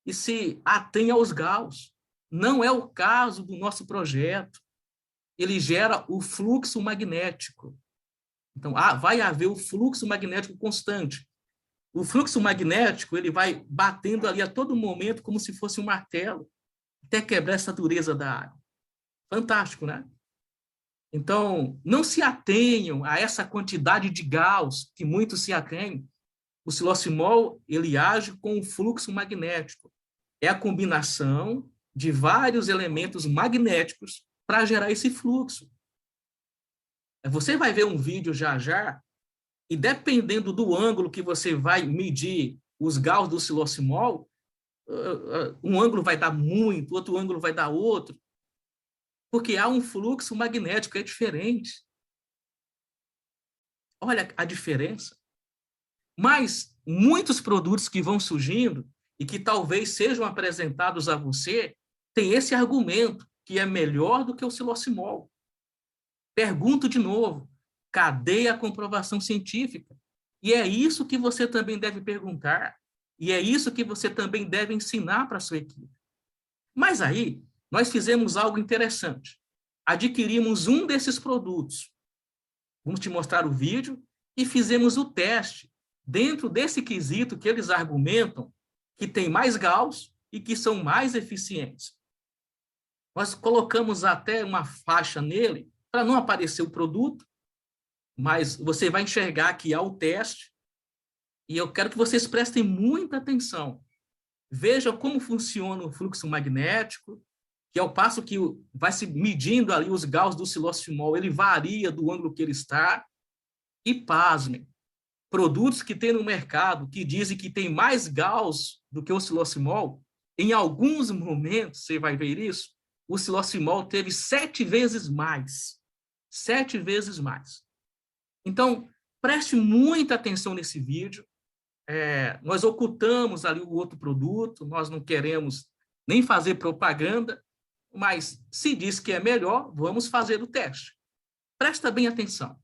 e se atém aos Gauss. Não é o caso do nosso projeto. Ele gera o fluxo magnético. Então, vai haver o fluxo magnético constante. O fluxo magnético ele vai batendo ali a todo momento como se fosse um martelo, até quebrar essa dureza da água. Fantástico, né? Então, não se atenham a essa quantidade de Gauss que muitos se atêm. O silocimol, ele age com o fluxo magnético. É a combinação de vários elementos magnéticos para gerar esse fluxo. Você vai ver um vídeo já já, e dependendo do ângulo que você vai medir os Gauss do silocimol, um ângulo vai dar muito, outro ângulo vai dar outro, porque há um fluxo magnético, é diferente. Olha a diferença. Mas muitos produtos que vão surgindo e que talvez sejam apresentados a você, têm esse argumento, que é melhor do que o Silocimol. Pergunto de novo, cadê a comprovação científica? E é isso que você também deve perguntar, e é isso que você também deve ensinar para a sua equipe. Mas aí, nós fizemos algo interessante. Adquirimos um desses produtos. Vamos te mostrar o vídeo e fizemos o teste dentro desse quesito que eles argumentam que tem mais Gauss e que são mais eficientes. Nós colocamos até uma faixa nele para não aparecer o produto, mas você vai enxergar que há o teste e eu quero que vocês prestem muita atenção. Vejam como funciona o fluxo magnético, que ao passo que vai se medindo ali os Gauss do silocimol, ele varia do ângulo que ele está. E pasmem, produtos que tem no mercado que dizem que tem mais Gauss do que o silocimol, em alguns momentos, você vai ver isso, o silocimol teve 7 vezes mais. 7 vezes mais. Então, preste muita atenção nesse vídeo. Nós ocultamos ali o outro produto, nós não queremos nem fazer propaganda, mas se diz que é melhor, vamos fazer o teste. Presta bem atenção.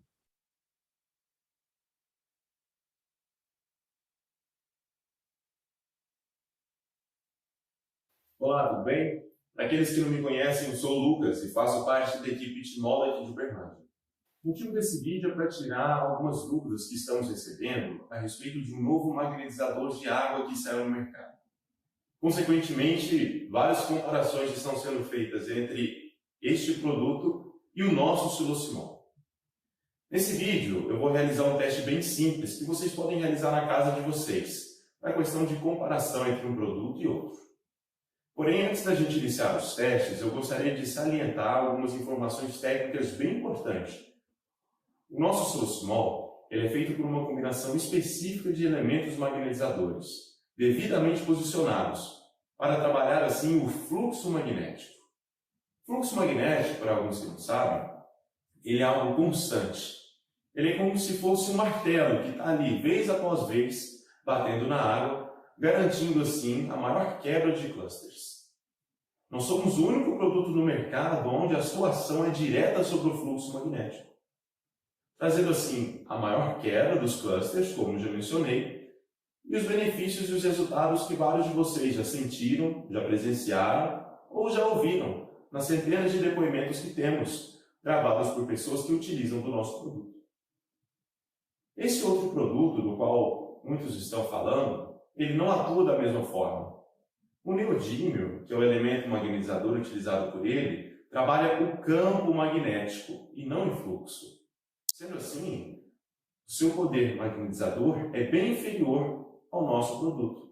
Olá, tudo bem? Para aqueles que não me conhecem, eu sou o Lucas e faço parte da equipe Technology de Uberlândia. O motivo desse vídeo é para tirar algumas dúvidas que estamos recebendo a respeito de um novo magnetizador de água que saiu no mercado. Consequentemente, várias comparações estão sendo feitas entre este produto e o nosso silocimol. Nesse vídeo, eu vou realizar um teste bem simples que vocês podem realizar na casa de vocês, para a questão de comparação entre um produto e outro. Porém, antes da gente iniciar os testes, eu gostaria de salientar algumas informações técnicas bem importantes. O nosso silocimol é feito por uma combinação específica de elementos magnetizadores, devidamente posicionados, para trabalhar assim o fluxo magnético. O fluxo magnético, para alguns que não sabem, ele é algo constante. Ele é como se fosse um martelo que está ali, vez após vez, batendo na água, garantindo assim a maior quebra de clusters. Nós somos o único produto no mercado onde a sua ação é direta sobre o fluxo magnético, trazendo assim a maior quebra dos clusters, como já mencionei, e os benefícios e os resultados que vários de vocês já sentiram, já presenciaram ou já ouviram nas centenas de depoimentos que temos gravados por pessoas que utilizam do nosso produto. Esse outro produto, do qual muitos estão falando, ele não atua da mesma forma. O neodímio, que é o elemento magnetizador utilizado por ele, trabalha o campo magnético e não o fluxo. Sendo assim, o seu poder magnetizador é bem inferior ao nosso produto.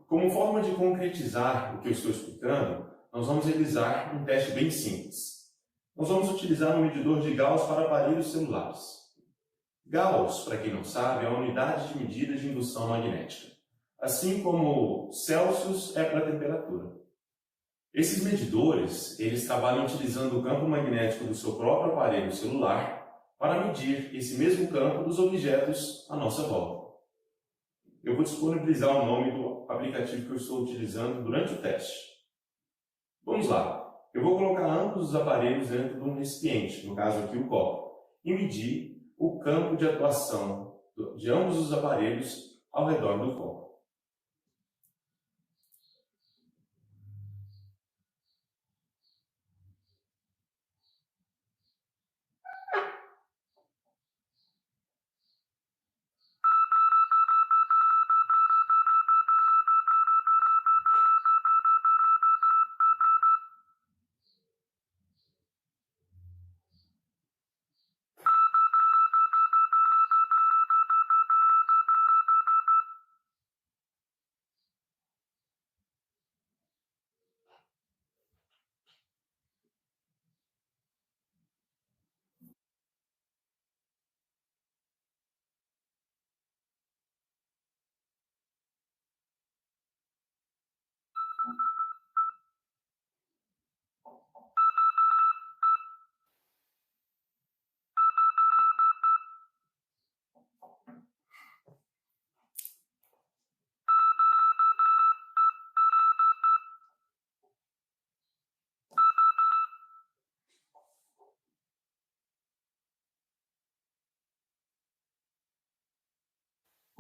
Como forma de concretizar o que eu estou explicando, nós vamos realizar um teste bem simples. Nós vamos utilizar um medidor de Gauss para aparelhos celulares. Gauss, para quem não sabe, é a unidade de medida de indução magnética, assim como Celsius é para a temperatura. Esses medidores, eles trabalham utilizando o campo magnético do seu próprio aparelho celular para medir esse mesmo campo dos objetos à nossa volta. Eu vou disponibilizar o nome do aplicativo que eu estou utilizando durante o teste. Vamos lá. Eu vou colocar ambos os aparelhos dentro de um recipiente, no caso aqui o copo, e medir o campo de atuação de ambos os aparelhos ao redor do copo.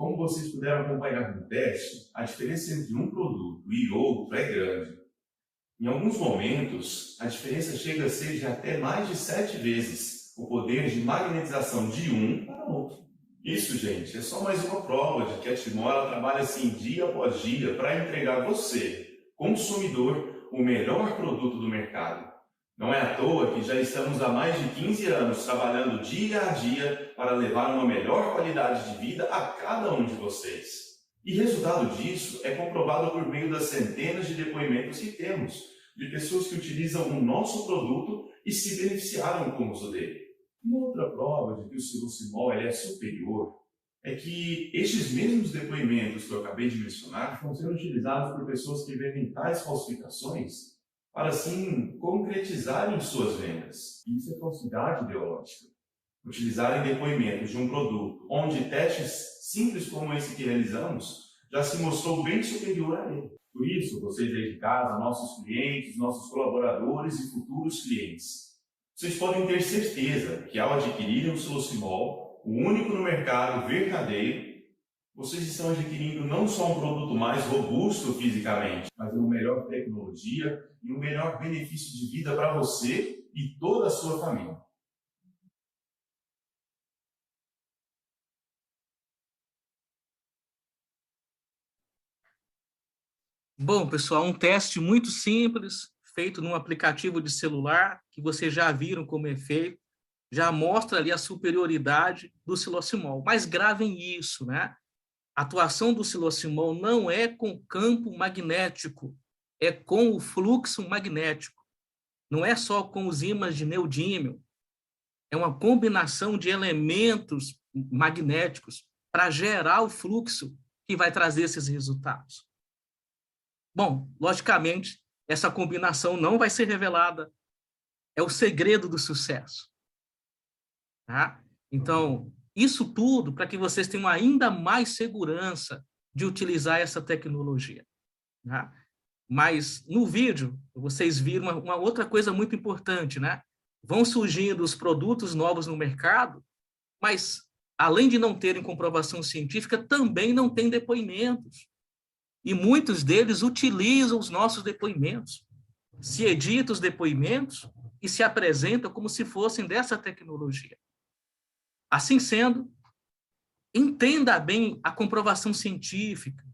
como vocês puderam acompanhar no teste, a diferença entre um produto e outro é grande. Em alguns momentos, a diferença chega a ser de até mais de 7 vezes o poder de magnetização de um para outro. Isso, gente, é só mais uma prova de que a Timor trabalha assim dia após dia para entregar a você, consumidor, o melhor produto do mercado. Não é à toa que já estamos há mais de 15 anos trabalhando dia a dia para levar uma melhor qualidade de vida a cada um de vocês. E resultado disso é comprovado por meio das centenas de depoimentos que temos, de pessoas que utilizam o nosso produto e se beneficiaram com o uso dele. Uma outra prova de que o Silosimol é superior é que estes mesmos depoimentos que eu acabei de mencionar estão sendo utilizados por pessoas que vendem tais falsificações para, assim, concretizarem suas vendas. Isso é falsidade ideológica. Utilizarem depoimentos de um produto onde testes simples como esse que realizamos já se mostrou bem superior a ele. Por isso, vocês aí de casa, nossos clientes, nossos colaboradores e futuros clientes, vocês podem ter certeza que ao adquirirem o Silosimol, o único no mercado verdadeiro, vocês estão adquirindo não só um produto mais robusto fisicamente, mas uma melhor tecnologia e um melhor benefício de vida para você e toda a sua família. Bom, pessoal, um teste muito simples, feito num aplicativo de celular, que vocês já viram como é feito, já mostra ali a superioridade do Silosimol. Mas gravem isso, né? A atuação do Silosimol não é com campo magnético, é com o fluxo magnético. Não é só com os ímãs de neodímio, é uma combinação de elementos magnéticos para gerar o fluxo que vai trazer esses resultados. Bom, logicamente, essa combinação não vai ser revelada, é o segredo do sucesso. Tá? Então, isso tudo para que vocês tenham ainda mais segurança de utilizar essa tecnologia. Tá? Mas no vídeo, vocês viram uma outra coisa muito importante, né? Vão surgindo os produtos novos no mercado, mas, além de não terem comprovação científica, também não tem depoimentos. E muitos deles utilizam os nossos depoimentos, se editam os depoimentos e se apresentam como se fossem dessa tecnologia. Assim sendo, entenda bem a comprovação científica,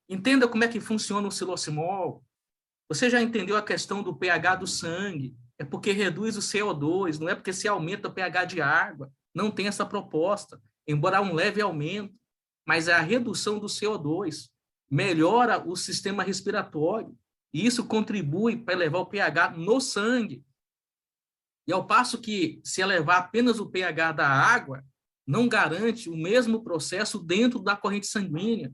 entenda como é que funciona o Silosimol. Você já entendeu a questão do pH do sangue? É porque reduz o CO2, não é porque se aumenta o pH de água. Não tem essa proposta, embora há um leve aumento, mas é a redução do CO2. Melhora o sistema respiratório, e isso contribui para elevar o pH no sangue. E ao passo que, se elevar apenas o pH da água, não garante o mesmo processo dentro da corrente sanguínea.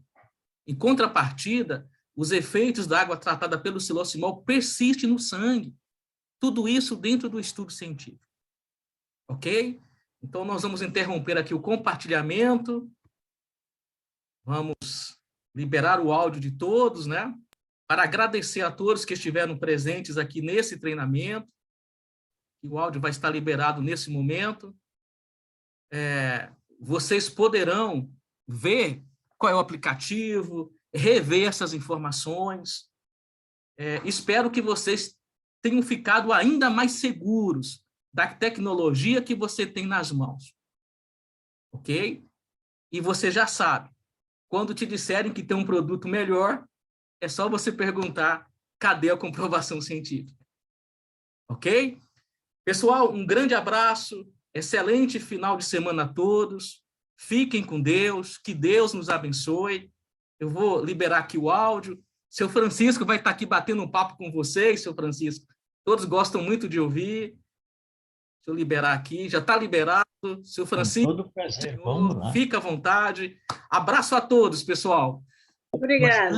Em contrapartida, os efeitos da água tratada pelo Silosimol persistem no sangue. Tudo isso dentro do estudo científico. Ok? Então, nós vamos interromper aqui o compartilhamento. Vamos liberar o áudio de todos, né? Para agradecer a todos que estiveram presentes aqui nesse treinamento. E o áudio vai estar liberado nesse momento. Vocês poderão ver qual é o aplicativo, rever essas informações. Espero que vocês tenham ficado ainda mais seguros da tecnologia que você tem nas mãos. Ok? E você já sabe, quando te disserem que tem um produto melhor, é só você perguntar, cadê a comprovação científica? Ok? Pessoal, um grande abraço, excelente final de semana a todos, fiquem com Deus, que Deus nos abençoe. Eu vou liberar aqui o áudio. Seu Francisco vai estar aqui batendo um papo com vocês, seu Francisco. Todos gostam muito de ouvir. Deixa eu liberar aqui, já está liberado. Seu Francisco, todo prazer. Vamos lá. Fica à vontade. Abraço a todos, pessoal. Obrigada.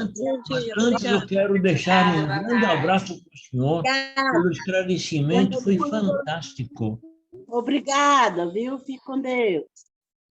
Antes eu quero deixar um grande abraço para o senhor. Pelo esclarecimento, foi fantástico. Obrigada, viu? Fique com Deus.